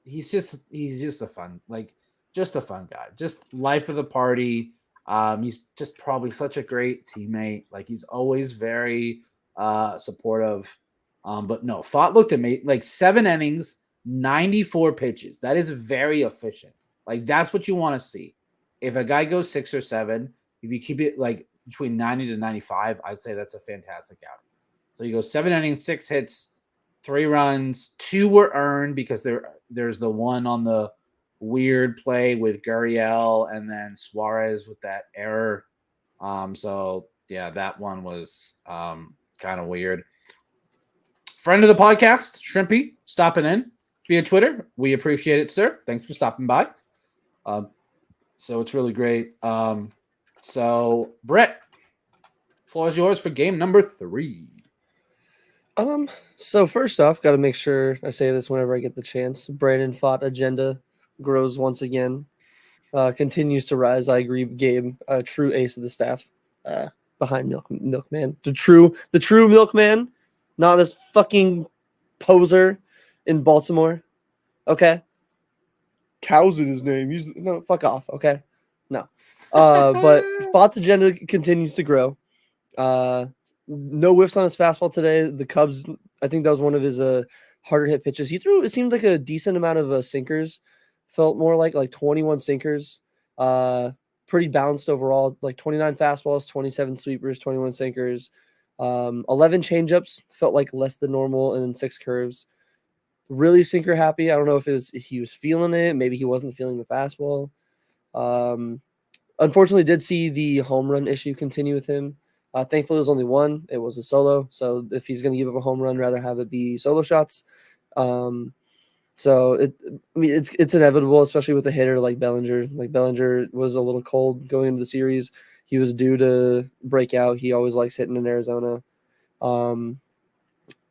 he's just a fun guy, just life of the party. He's just probably such a great teammate. Like he's always very supportive. But no, Fott looked at me like 7 innings, 94 pitches. That is very efficient. Like that's what you want to see. If a guy goes 6 or 7, if you keep it like between 90 to 95, I'd say that's a fantastic outing. So you go 7 innings, 6 hits, 3 runs, 2 were earned because there's the one on the weird play with Gurriel and then Suarez with that error. So yeah, that one was kind of weird. Friend of the podcast, Shrimpy, stopping in via Twitter. We appreciate it, sir. Thanks for stopping by. So it's really great. So Brett, floor is yours for game number 3. So first off, got to make sure I say this whenever I get the chance. Brandon Fott agenda grows once again, continues to rise. I agree, Gabe, a true ace of the staff, behind Milkman, the true Milkman, not this fucking poser in Baltimore. Okay. Cow's in his name. No, fuck off. Okay. No. But Spott's agenda continues to grow. No whiffs on his fastball today. The Cubs, I think that was one of his harder hit pitches. He threw, it seemed like a decent amount of sinkers. Felt more like 21 sinkers. Pretty balanced overall. Like 29 fastballs, 27 sweepers, 21 sinkers, 11 changeups. Felt like less than normal, and then 6 curves. Really sinker happy. I don't know if he was feeling it. Maybe he wasn't feeling the fastball. Unfortunately, did see the home run issue continue with him. Thankfully, it was only one. It was a solo. So if he's going to give up a home run, rather have it be solo shots. So it's inevitable, especially with a hitter like Bellinger. Like Bellinger was a little cold going into the series. He was due to break out. He always likes hitting in Arizona.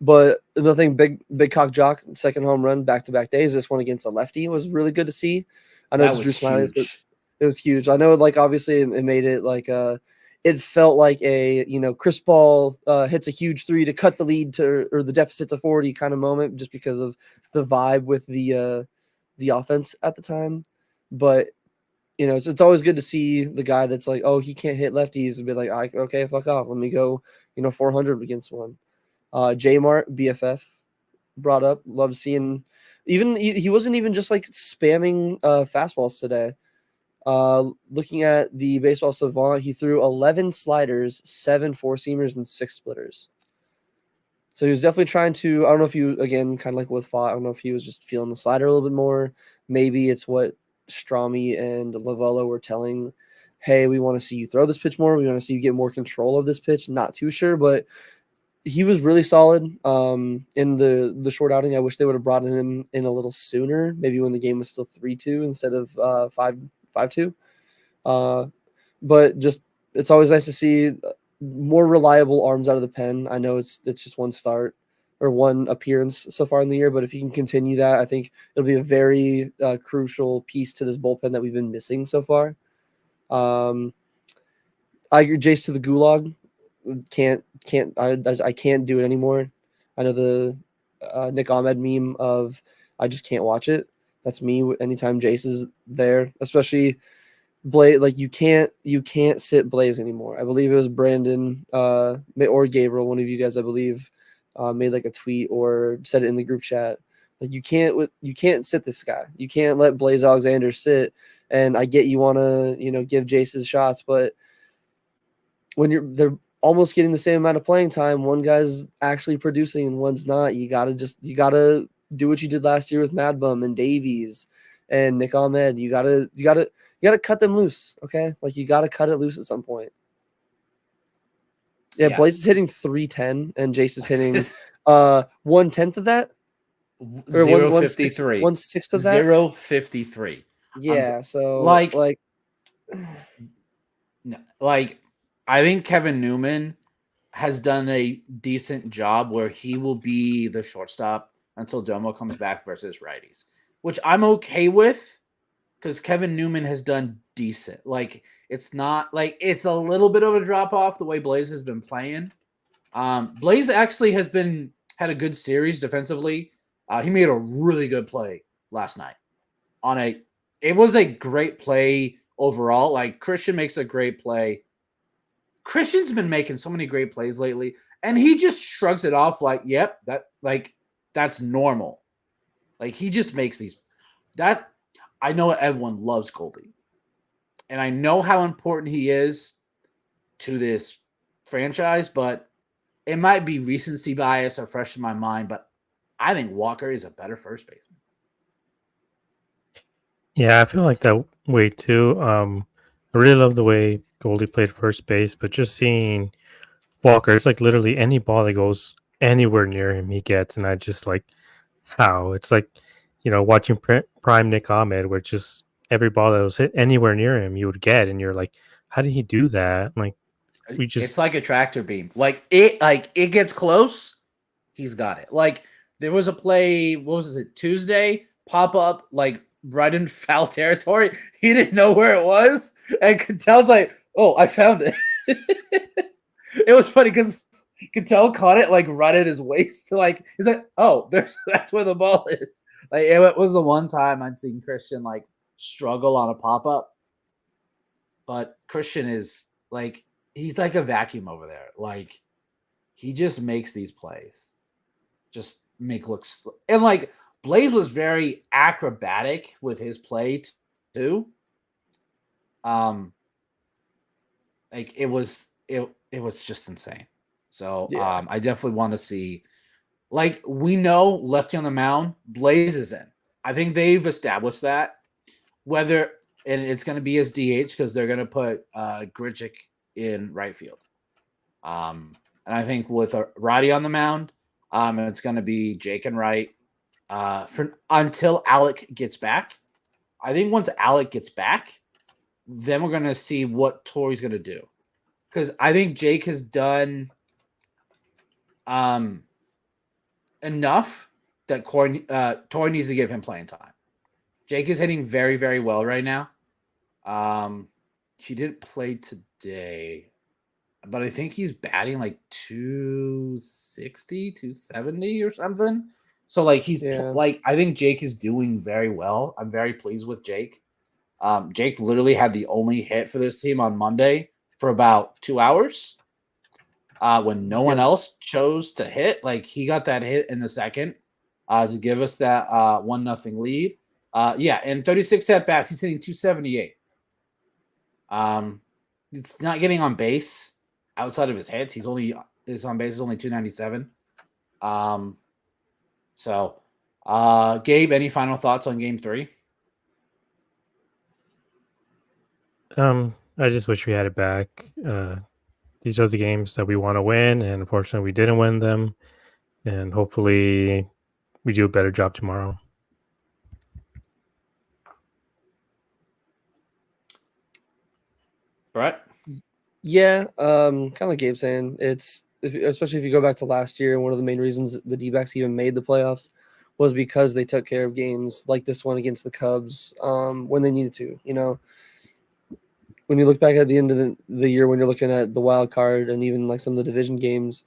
But another thing, big cock jock, second home run back-to-back days. This one against a lefty was really good to see. I know it's Drew Smiley. It was huge. I know, like, obviously it made it like it felt like a, Chris Paul hits a huge three to cut the lead or the deficit to 40 kind of moment, just because of the vibe with the offense at the time. But it's always good to see the guy that's like, oh, he can't hit lefties, and be like, okay, fuck off. Let me go, 400 against one. J-Mart, BFF, brought up. Love seeing. Even he wasn't even just like spamming fastballs today. Looking at the Baseball Savant, he threw 11 sliders, 7 four-seamers, and 6 splitters. So he was definitely trying to. I don't know if you, again, kind of like with Fott, I don't know if he was just feeling the slider a little bit more. Maybe it's what Strami and Lovello were telling. Hey, we want to see you throw this pitch more. We want to see you get more control of this pitch. Not too sure, but he was really solid in the short outing. I wish they would have brought him in a little sooner, maybe when the game was still 3-2 instead of 5-2. But just, it's always nice to see more reliable arms out of the pen. I know it's just one start or one appearance so far in the year, but if you can continue that, I think it'll be a very crucial piece to this bullpen that we've been missing so far. I agree, Jace to the gulag. I can't do it anymore. I know the Nick Ahmed meme of I just can't watch it. That's me anytime Jace is there, especially Blaze. Like you can't sit Blaze anymore. I believe it was Brandon or Gabriel, one of you guys, I believe, made like a tweet or said it in the group chat. Like you can't sit this guy. You can't let Blaze Alexander sit. And I get you want to give Jace's shots, but when they're almost getting the same amount of playing time, one guy's actually producing and one's not. You gotta do what you did last year with Mad Bum and Davies and Nick Ahmed. You gotta cut them loose, okay? Like you gotta cut it loose at some point. Yeah, yes. Blaze is hitting 310 and Jace is hitting 1/10 of that. Or 0.53. 1/6 of that. 0.53. Yeah, so I think Kevin Newman has done a decent job where he will be the shortstop until Domo comes back versus righties, which I'm okay with because Kevin Newman has done decent. Like, it's not like it's a little bit of a drop off the way Blaze has been playing. Blaze actually had a good series defensively. He made a really good play last night it was a great play overall. Like, Christian makes a great play. Christian's been making so many great plays lately, and he just shrugs it off like, yep, that's normal. Like, he just makes these I know everyone loves Goldie, and I know how important he is to this franchise, but it might be recency bias or fresh in my mind, but I think Walker is a better first baseman. Yeah, I feel like that way too. I really love the way Goldie played first base, but just seeing Walker, it's like literally any ball that goes anywhere near him, he gets, and I just like how it's like, watching prime Nick Ahmed, where just every ball that was hit anywhere near him, you would get, and you're like, how did he do that? Like, it's like a tractor beam. Like it gets close, he's got it. Like, there was a play, what was it, Tuesday, pop up like right in foul territory. He didn't know where it was, and Cattell's like, oh, I found it. It was funny because Cattell caught it like right at his waist. Like he's like, oh, that's where the ball is. Like it was the one time I'd seen Christian like struggle on a pop up, but Christian is like he's like a vacuum over there. Like he just makes these plays, just make looks and like Blaze was very acrobatic with his play too. Like it was just insane. So Yeah. I definitely want to see. Like we know lefty on the mound, Blaze is in. I think they've established that. Whether and it's going to be as DH because they're going to put Grichuk in right field. And I think with Roddy on the mound, it's going to be Jake and right until Alec gets back. I think once Alec gets back, then we're going to see what Torrey's going to do. Because I think Jake has done enough that Torrey needs to give him playing time. Jake is hitting very, very well right now. He didn't play today, but I think he's batting like 260, 270 or something. So like I think Jake is doing very well. I'm very pleased with Jake. Jake literally had the only hit for this team on Monday for about 2 hours. When no one else chose to hit, like he got that hit in the second to give us that 1-0 lead. In 36 at bats, he's hitting 278. It's not getting on base outside of his hits. His on base is only 297. Gabe, any final thoughts on Game 3? I just wish we had it back. These are the games that we want to win, and unfortunately, we didn't win them. And hopefully, we do a better job tomorrow. Brett? Yeah, kind of like Gabe saying, especially if you go back to last year, one of the main reasons the D-backs even made the playoffs was because they took care of games like this one against the Cubs when they needed to. You know, when you look back at the end of the year, when you're looking at the wild card and even like some of the division games,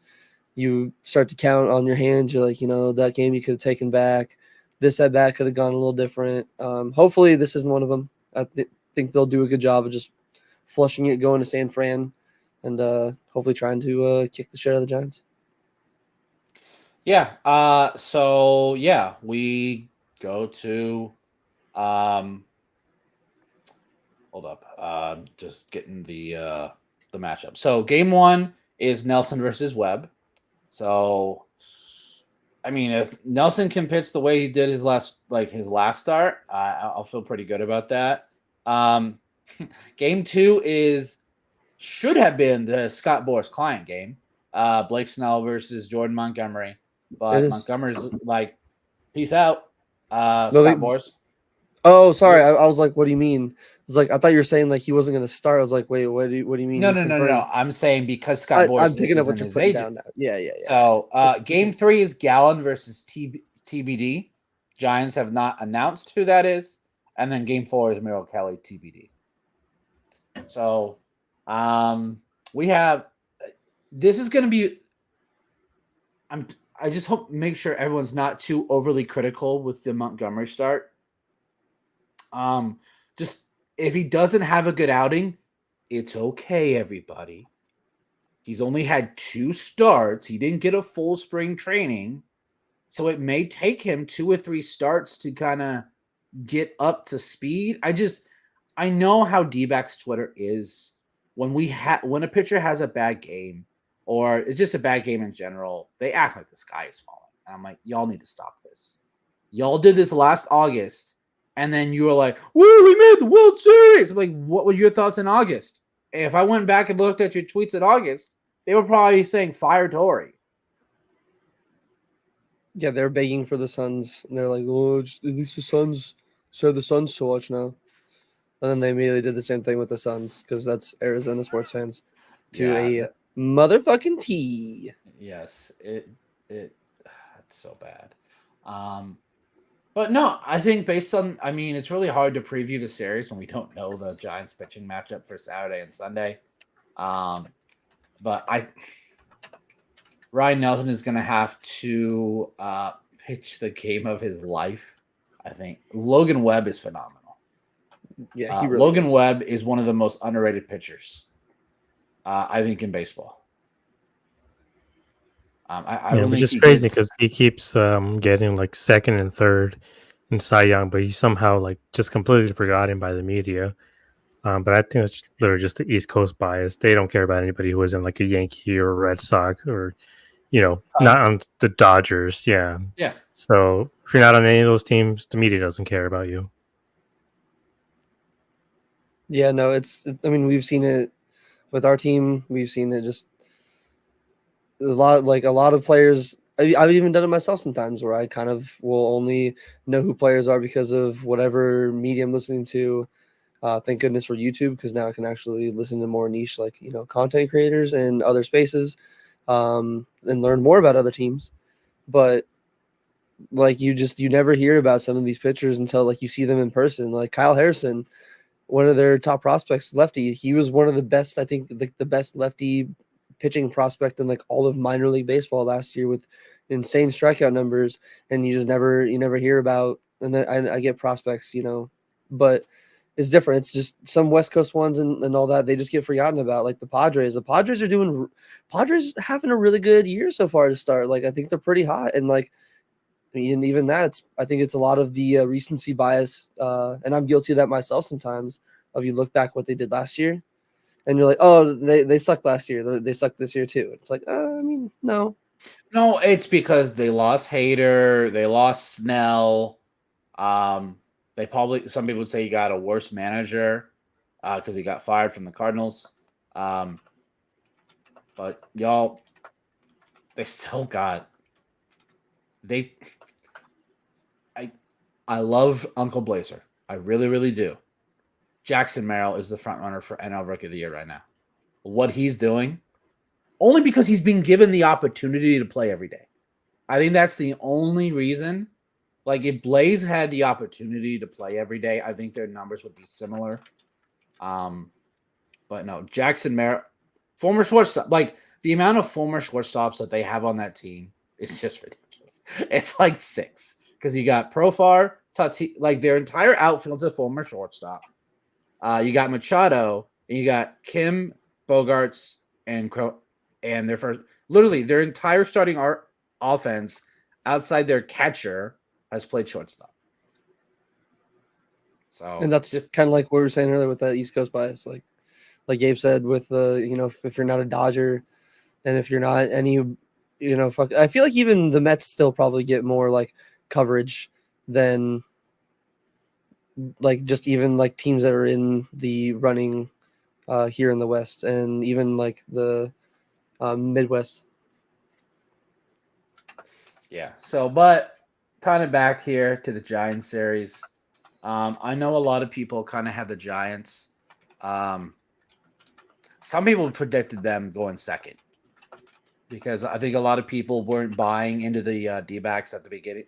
you start to count on your hands. You're like, that game you could have taken back. This at bat could have gone a little different. Hopefully, this isn't one of them. I think they'll do a good job of just flushing it, going to San Fran, and hopefully trying to kick the shit out of the Giants. Yeah. We go to hold up. Just getting the matchup. So game 1 is Nelson versus Webb. So I mean, if Nelson can pitch the way he did his last start, I'll feel pretty good about that. Game 2 should have been the Scott Boras client game. Blake Snell versus Jordan Montgomery. But Montgomery's like, peace out. Scott Boras. Oh, sorry. I was like, what do you mean? I was like, I thought you were saying like he wasn't going to start. I was like, wait, what do you mean? No. I'm saying because Scott Boras I'm picking up what you're putting down now. Yeah. So game 3 is Gallen versus TBD. Giants have not announced who that is. And then game 4 is Merrill Kelly TBD. So we have this is going to be I just hope make sure everyone's not too overly critical with the Montgomery start. Just if he doesn't have a good outing, it's okay, everybody. He's only had 2 starts. He didn't get a full spring training. So it may take him 2 or 3 starts to kind of get up to speed. I know how D-backs Twitter is when a pitcher has a bad game or it's just a bad game in general, they act like the sky is falling. And I'm like, y'all need to stop this. Y'all did this last August, and then you were like, woo, we made the World Series. I'm like, what were your thoughts in August? And if I went back and looked at your tweets in August, they were probably saying fire Torrey. Yeah, they're begging for the Suns. And they're like, oh, at least the Suns said the Suns to watch now. And then they immediately did the same thing with the Suns because that's Arizona sports fans to a motherfucking T. Yes, it's so bad. But no, I think it's really hard to preview the series when we don't know the Giants pitching matchup for Saturday and Sunday. But Ryan Nelson is going to have to pitch the game of his life. I think Logan Webb is phenomenal. Yeah, he really Logan is. Webb is one of the most underrated pitchers, I think, in baseball. I don't which think is he crazy gets. because he keeps getting like second and third in Cy Young, but he's somehow like just completely forgotten by the media. But I think it's literally just the East Coast bias. They don't care about anybody who isn't like a Yankee or a Red Sox or, not on the Dodgers. Yeah. Yeah. So if you're not on any of those teams, the media doesn't care about you. Yeah, no, I mean, we've seen it with our team. We've seen it just a lot of players. I've even done it myself sometimes where I kind of will only know who players are because of whatever media I'm listening to. Thank goodness for YouTube, because now I can actually listen to more niche, like, content creators and other spaces, and learn more about other teams. But like, you never hear about some of these pitchers until like you see them in person. Like Kyle Harrison, one of their top prospects, lefty. He was one of the best, I think, like the best lefty pitching prospect in like all of minor league baseball last year, with insane strikeout numbers. And you never hear about. And I get prospects, but it's different. It's just some West Coast ones and all that, they just get forgotten about. Like the Padres. The Padres having a really good year so far to start. Like, I think they're pretty hot, and like, and even that, I think it's a lot of the recency bias, and I'm guilty of that myself sometimes. Of, you look back what they did last year, and you're like, oh, they sucked last year. They sucked this year too. It's like, I mean, no. No, it's because they lost Hader, they lost Snell. They probably, some people would say he got a worse manager because he got fired from the Cardinals. But y'all, they still got they. I love Uncle Blazer. I really, really do. Jackson Merrill is the front runner for NL Rookie of the Year right now. What he's doing, only because he's been given the opportunity to play every day. I think that's the only reason. Like, if Blaze had the opportunity to play every day, I think their numbers would be similar. But no, Jackson Merrill, former shortstop, like the amount of former shortstops that they have on that team is just ridiculous. It's like 6, because you got Profar, Tati, like their entire outfield's a former shortstop. You got Machado, and you got Kim, Bogarts, and their first, literally their entire starting offense outside their catcher has played shortstop. So, And that's kind of like what we were saying earlier with that East Coast bias. Like Gabe said, with if you're not a Dodger, and if you're not any, I feel like even the Mets still probably get more like coverage than like just even like teams that are in the running here in the West, and even like the Midwest. yeah. So, but kind of back here to the Giants series. I know a lot of people kind of have the Giants. Some people predicted them going second, because I think a lot of people weren't buying into the Dbacks at the beginning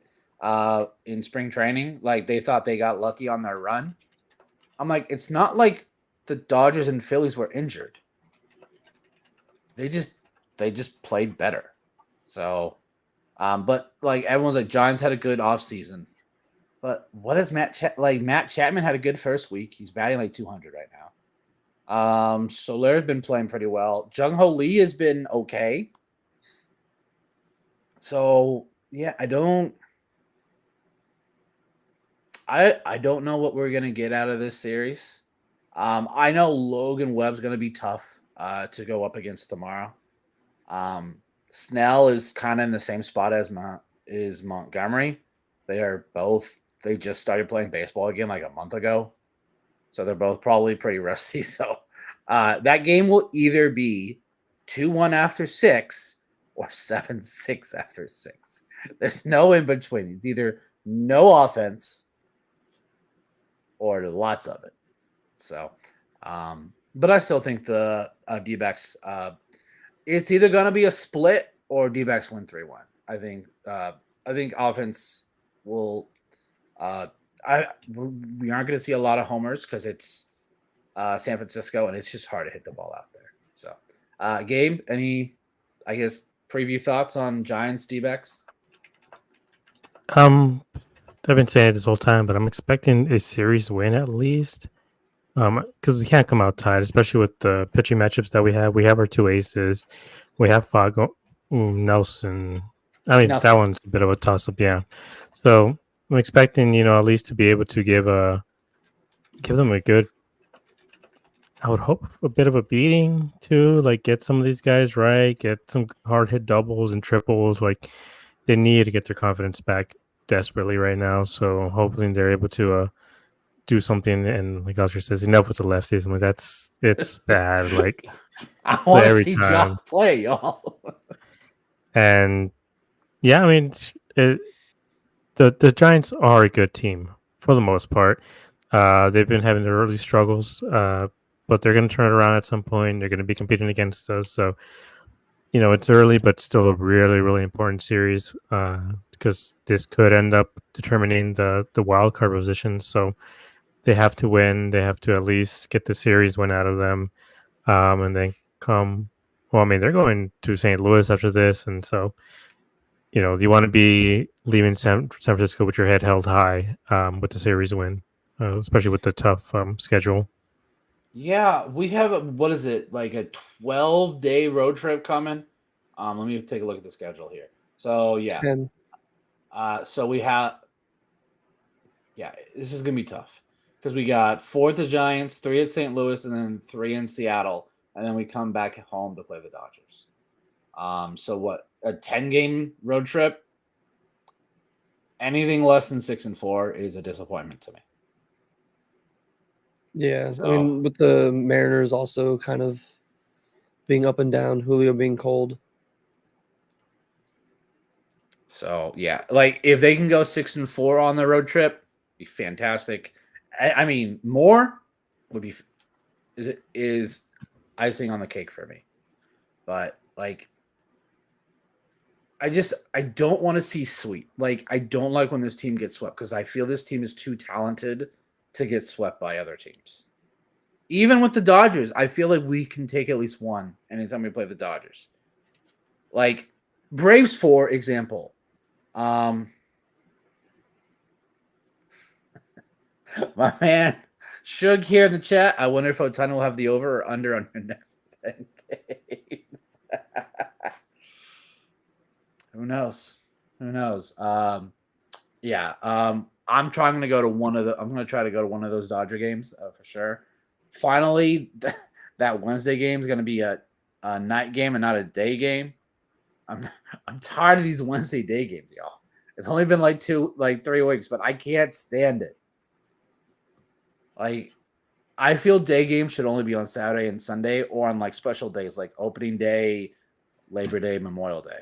in spring training. Like, they thought they got lucky on their run. I'm like, it's not like the Dodgers and Phillies were injured. They just played better. So, but like, everyone's like, Giants had a good offseason. But what is Matt Chapman had a good first week. He's batting like 200 right now. Soler's been playing pretty well. Jung-Ho Lee has been okay. So, yeah, I don't know what we're gonna get out of this series. I know Logan Webb's gonna be tough to go up against tomorrow. Snell is kind of in the same spot as Montgomery. They just started playing baseball again like a month ago. So they're both probably pretty rusty. So that game will either be 2-1 after 6 or 7-6 after 6. There's no in between. It's either no offense or lots of it. So, but I still think the D-backs, it's either going to be a split or D-backs win 3-1. I think offense will. We aren't going to see a lot of homers because it's San Francisco, and it's just hard to hit the ball out there. So, Gabe, any, I guess, preview thoughts on Giants D-backs? I've been saying it this whole time, but I'm expecting a series win at least. Because we can't come out tied, especially with the pitching matchups that we have. We have our two aces. We have Fago, Nelson. I mean, that Nelson. one's a bit of a toss up, yeah. So I'm expecting, at least to be able to give them a good. I would hope a bit of a beating too. Like get some of these guys right, get some hard hit doubles and triples. Like they need to get their confidence back desperately right now. So hopefully they're able to do something. And like Oscar says, enough with the lefties. I'm like, it's bad. Like I want to every see time. Jock play, y'all. And yeah, I mean, the Giants are a good team for the most part. They've been having their early struggles, but they're going to turn it around at some point. They're going to be competing against us. So, it's early, but still a really, really important series because this could end up determining the wild card position. So they have to win. They have to at least get the series win out of them, and then come. Well, I mean, they're going to St. Louis after this, and so you want to be leaving San Francisco with your head held high with the series win, especially with the tough schedule. Yeah, we have what is it, like a 12-day road trip coming? Let me take a look at the schedule here. So yeah, 10. so we have, this is gonna be tough because we got 4 at the Giants, 3 at St. Louis, and then 3 in Seattle, and then we come back home to play the Dodgers. So what, a 10-game road trip? Anything less than 6-4 is a disappointment to me. Yeah, So, I mean, with the Mariners also kind of being up and down, Julio being cold. So yeah, like if they can go 6-4 on the road trip, be fantastic. I mean, more would be is icing on the cake for me. But like, I don't want to see sweep. Like I don't like when this team gets swept because I feel this team is too talented to get swept by other teams. Even with the Dodgers, I feel like we can take at least one anytime we play the Dodgers. Like Braves, for example. My man Shug here in the chat. I wonder if Otani will have the over or under on your next 10 games. Who knows? Who knows? I'm trying to go to one of the. I'm going to try to go to one of those Dodger games for sure. Finally, that Wednesday game is going to be a night game and not a day game. I'm tired of these Wednesday day games, y'all. It's only been like 3 weeks, but I can't stand it. Like, I feel day games should only be on Saturday and Sunday or on like special days like opening day, Labor Day, Memorial Day,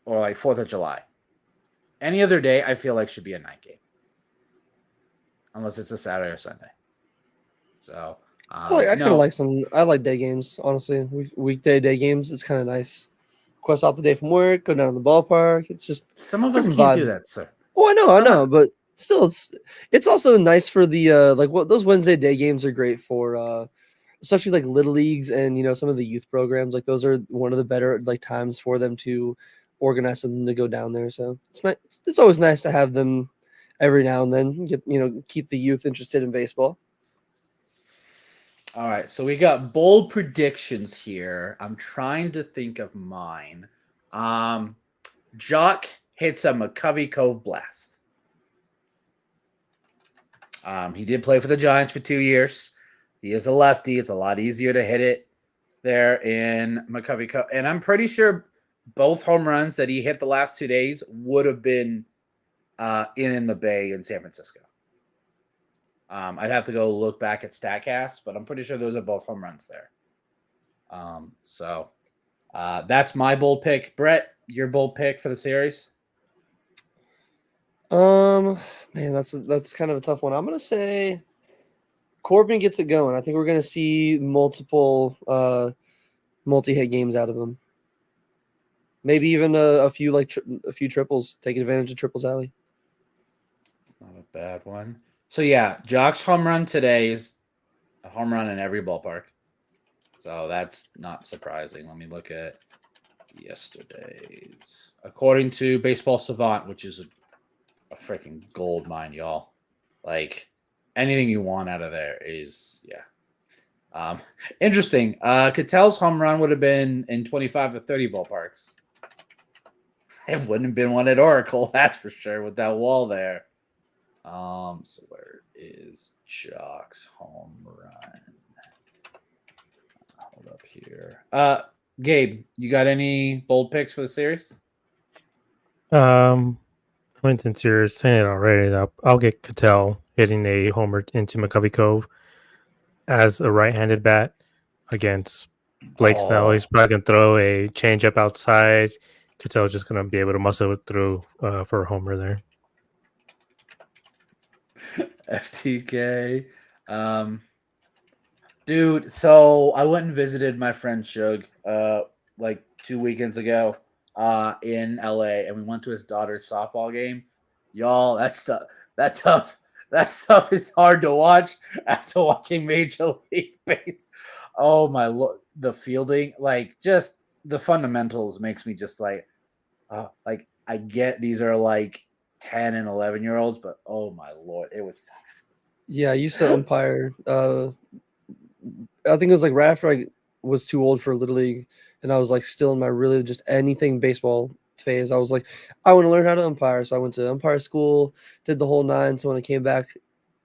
or like 4th of July. Any other day, I feel like should be a night game. Unless it's a Saturday or Sunday. So, I kind of like I like day games, honestly. Weekday day games, it's kind of nice. Request off the day from work, go down to the ballpark. It's just some of us can't do that, sir. Oh, I know, but still, it's also nice for the those Wednesday day games are great for especially like little leagues and some of the youth programs. Like those are one of the better like times for them to organize something to go down there. So it's always nice to have them every now and then. Keep the youth interested in baseball. All right, so we got bold predictions here. I'm trying to think of mine. Jock hits a McCovey Cove blast. He did play for the Giants for 2 years. He is a lefty. It's a lot easier to hit it there in McCovey Cove. And I'm pretty sure both home runs that he hit the last 2 days would have been in the Bay in San Francisco. I'd have to go look back at StatCast, but I'm pretty sure those are both home runs there. So that's my bold pick. Brett, your bold pick for the series? Man, that's kind of a tough one. I'm gonna say Corbin gets it going. I think we're gonna see multiple multi-hit games out of him. Maybe even a few a few triples. Take advantage of triples alley. Not a bad one. So yeah, Jock's home run today is a home run in every ballpark. So that's not surprising. Let me look at yesterday's. According to Baseball Savant, which is a freaking gold mine, y'all. Like anything you want out of there is interesting. Cattell's home run would have been in 25 to 30 ballparks. It wouldn't have been one at Oracle, that's for sure, with that wall there. So where is Jock's home run? Hold up here. Gabe, you got any bold picks for the series? I mean, since you're saying it already, I'll get Cattell hitting a homer into McCovey Cove as a right-handed bat against Blake Snell. He's probably going to throw a changeup outside. Cattell's just going to be able to muscle it through for a homer there. FTK. Dude, so I went and visited my friend Shug like 2 weekends ago in LA, and we went to his daughter's softball game. Y'all, that stuff is hard to watch after watching Major League Baseball. Oh my lord, the fielding, like just the fundamentals makes me just like I get these are like 10 and 11-year-olds, but oh my lord, it was tough. Yeah, I used to umpire. I think it was like right after I was too old for Little League, and I was like still in my really just anything baseball phase. I was like, I want to learn how to umpire, so I went to umpire school, did the whole nine. So when I came back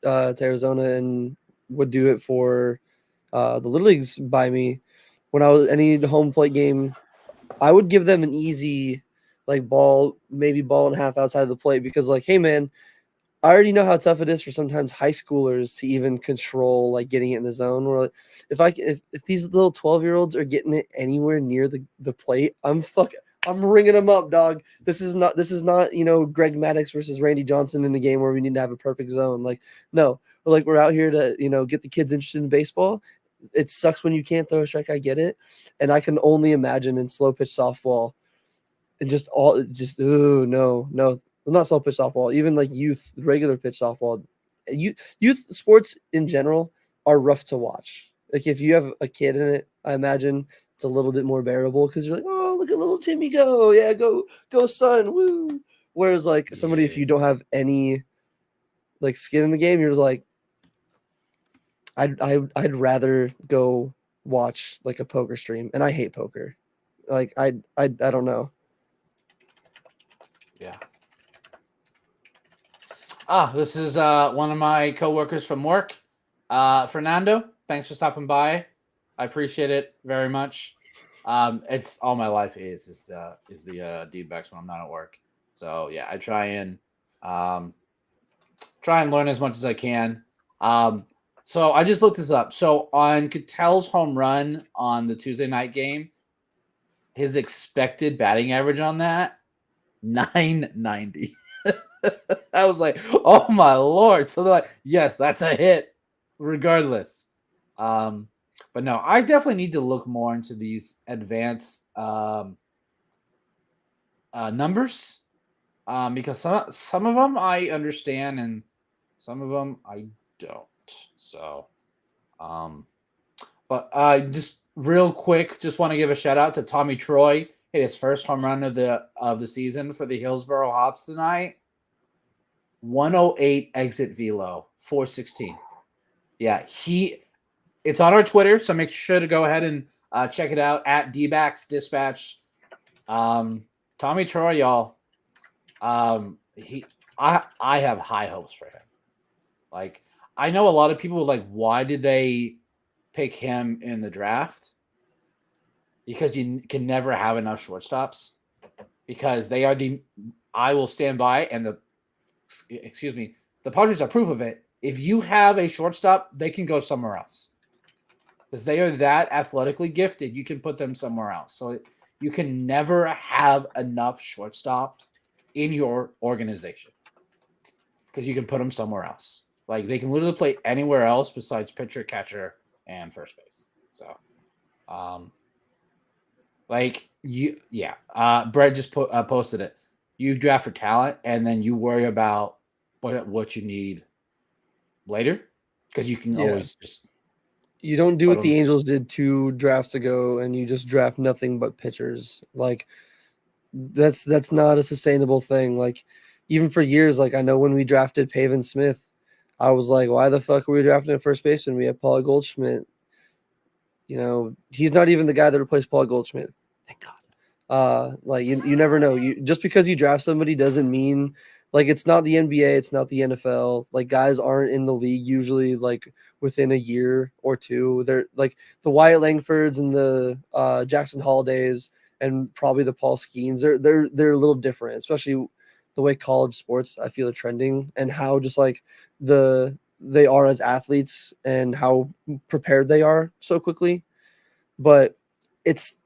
to Arizona and would do it for the Little Leagues by me, when I was any home plate game, I would give them an easy like ball, maybe ball and a half outside of the plate because like, hey man, I already know how tough it is for sometimes high schoolers to even control like getting it in the zone. Or if these little 12-year-olds are getting it anywhere near the plate, I'm ringing them up, dog. This is not Greg Maddux versus Randy Johnson in a game where we need to have a perfect zone. Like no, we're out here to get the kids interested in baseball. It sucks when you can't throw a strike. I get it, and I can only imagine in slow pitch softball and no. Not slow pitch softball, even like regular pitch softball. Youth sports in general are rough to watch. Like if you have a kid in it, I imagine it's a little bit more bearable because you're like, oh, look at little Timmy go. Yeah, go son. Woo. Whereas like somebody, if you don't have any like skin in the game, you're like, I'd rather go watch like a poker stream. And I hate poker. Like I don't know. Yeah. This is one of my coworkers from work. Fernando, thanks for stopping by. I appreciate it very much. It's all my life is the D-backs when I'm not at work. So yeah, I try and learn as much as I can. So I just looked this up. So on Cattell's home run on the Tuesday night game, his expected batting average on that, 990. I was like, oh my lord. So they're like, yes, that's a hit regardless. But no, I definitely need to look more into these advanced numbers because some of them I understand and some of them I don't. So, but just real quick, just want to give a shout out to Tommy Troy. Hit his first home run of the season for the Hillsboro Hops tonight. 108 exit velo, 416. Yeah, it's on our Twitter, so make sure to go ahead and check it out at Dbacks Dispatch. Tommy Troy, y'all. I have high hopes for him. Like, I know a lot of people were like, why did they pick him in the draft? Because you can never have enough shortstops. Because they are I will stand by, and the Padres are proof of it. If you have a shortstop, they can go somewhere else. Because they are that athletically gifted, you can put them somewhere else. So you can never have enough shortstops in your organization. Because you can put them somewhere else. Like, they can literally play anywhere else besides pitcher, catcher, and first base. So, Brett just posted it. You draft for talent, and then you worry about what you need later, because you can always just You don't do But what the Angels did 2 drafts ago, and you just draft nothing but pitchers. Like that's not a sustainable thing. Like even for years, like I know when we drafted Pavin Smith, I was like, why the fuck are we drafting a first baseman? We have Paul Goldschmidt. You know, he's not even the guy that replaced Paul Goldschmidt. Thank God. Like you never know. You just because you draft somebody doesn't mean like it's not the NBA, it's not the NFL. Like guys aren't in the league usually like within a year or two. They're like the Wyatt Langfords and the Jackson Holidays and probably the Paul Skeens. They're a little different, especially the way college sports I feel are trending and how just like they are as athletes and how prepared they are so quickly. But it's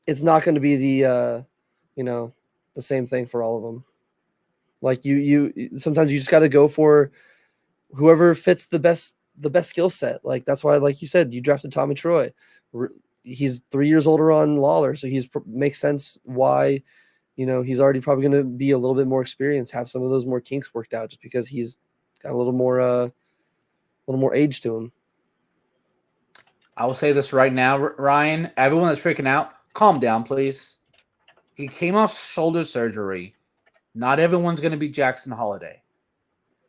not going to be the the same thing for all of them. Like you sometimes you just got to go for whoever fits the best skill set. Like that's why, like you said, you drafted Tommy Troy. He's 3 years older on Lawler, so makes sense why he's already probably going to be a little bit more experienced, have some of those more kinks worked out, just because he's got a little more age to him. I will say this right now, Ryan. Everyone that's freaking out, calm down, please. He came off shoulder surgery. Not everyone's going to be Jackson Holiday.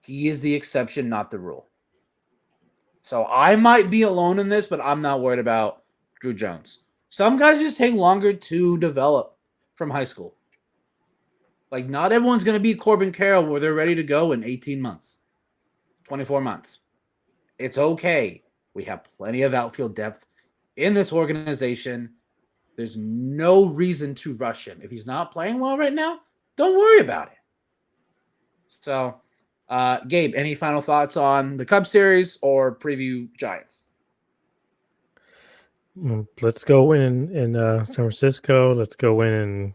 He is the exception, not the rule. So I might be alone in this, but I'm not worried about Drew Jones. Some guys just take longer to develop from high school. Like, not everyone's going to be Corbin Carroll where they're ready to go in 18 months, 24 months. It's okay. We have plenty of outfield depth in this organization. There's no reason to rush him. If he's not playing well right now, don't worry about it. So, Gabe, any final thoughts on the Cubs series or preview Giants? Let's go win in San Francisco. Let's go win in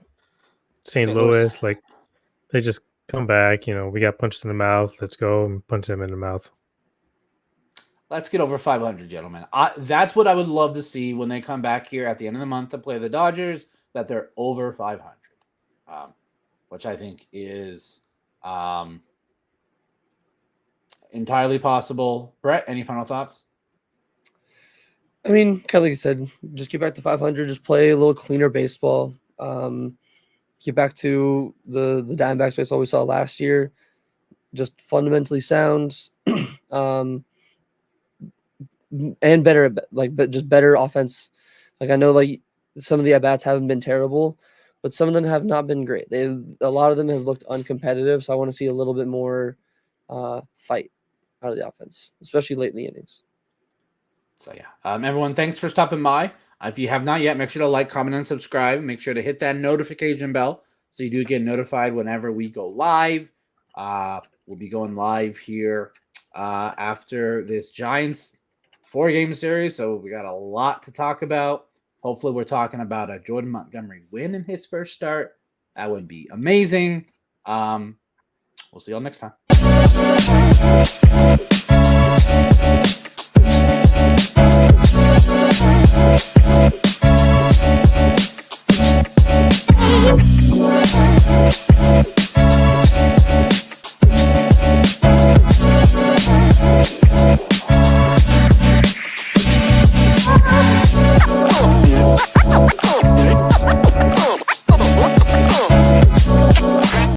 St. Louis. Like, they just come back. We got punched in the mouth. Let's go and punch them in the mouth. Let's get over 500, gentlemen. That's what I would love to see when they come back here at the end of the month to play the Dodgers, that they're over 500, which I think is entirely possible. Brett, any final thoughts? I mean, kind of like you said, just get back to 500, just play a little cleaner baseball. Get back to the Diamondbacks baseball we saw last year, just fundamentally sound. And better, but just better offense. Like I know, like some of the at-bats haven't been terrible, but some of them have not been great. A lot of them have looked uncompetitive. So I want to see a little bit more fight out of the offense, especially late in the innings. So yeah, everyone, thanks for stopping by. If you have not yet, make sure to like, comment, and subscribe. Make sure to hit that notification bell so you do get notified whenever we go live. We'll be going live here after this Giants 4-game series, so we got a lot to talk about. Hopefully, we're talking about a Jordan Montgomery win in his first start. That would be amazing. We'll see y'all next time.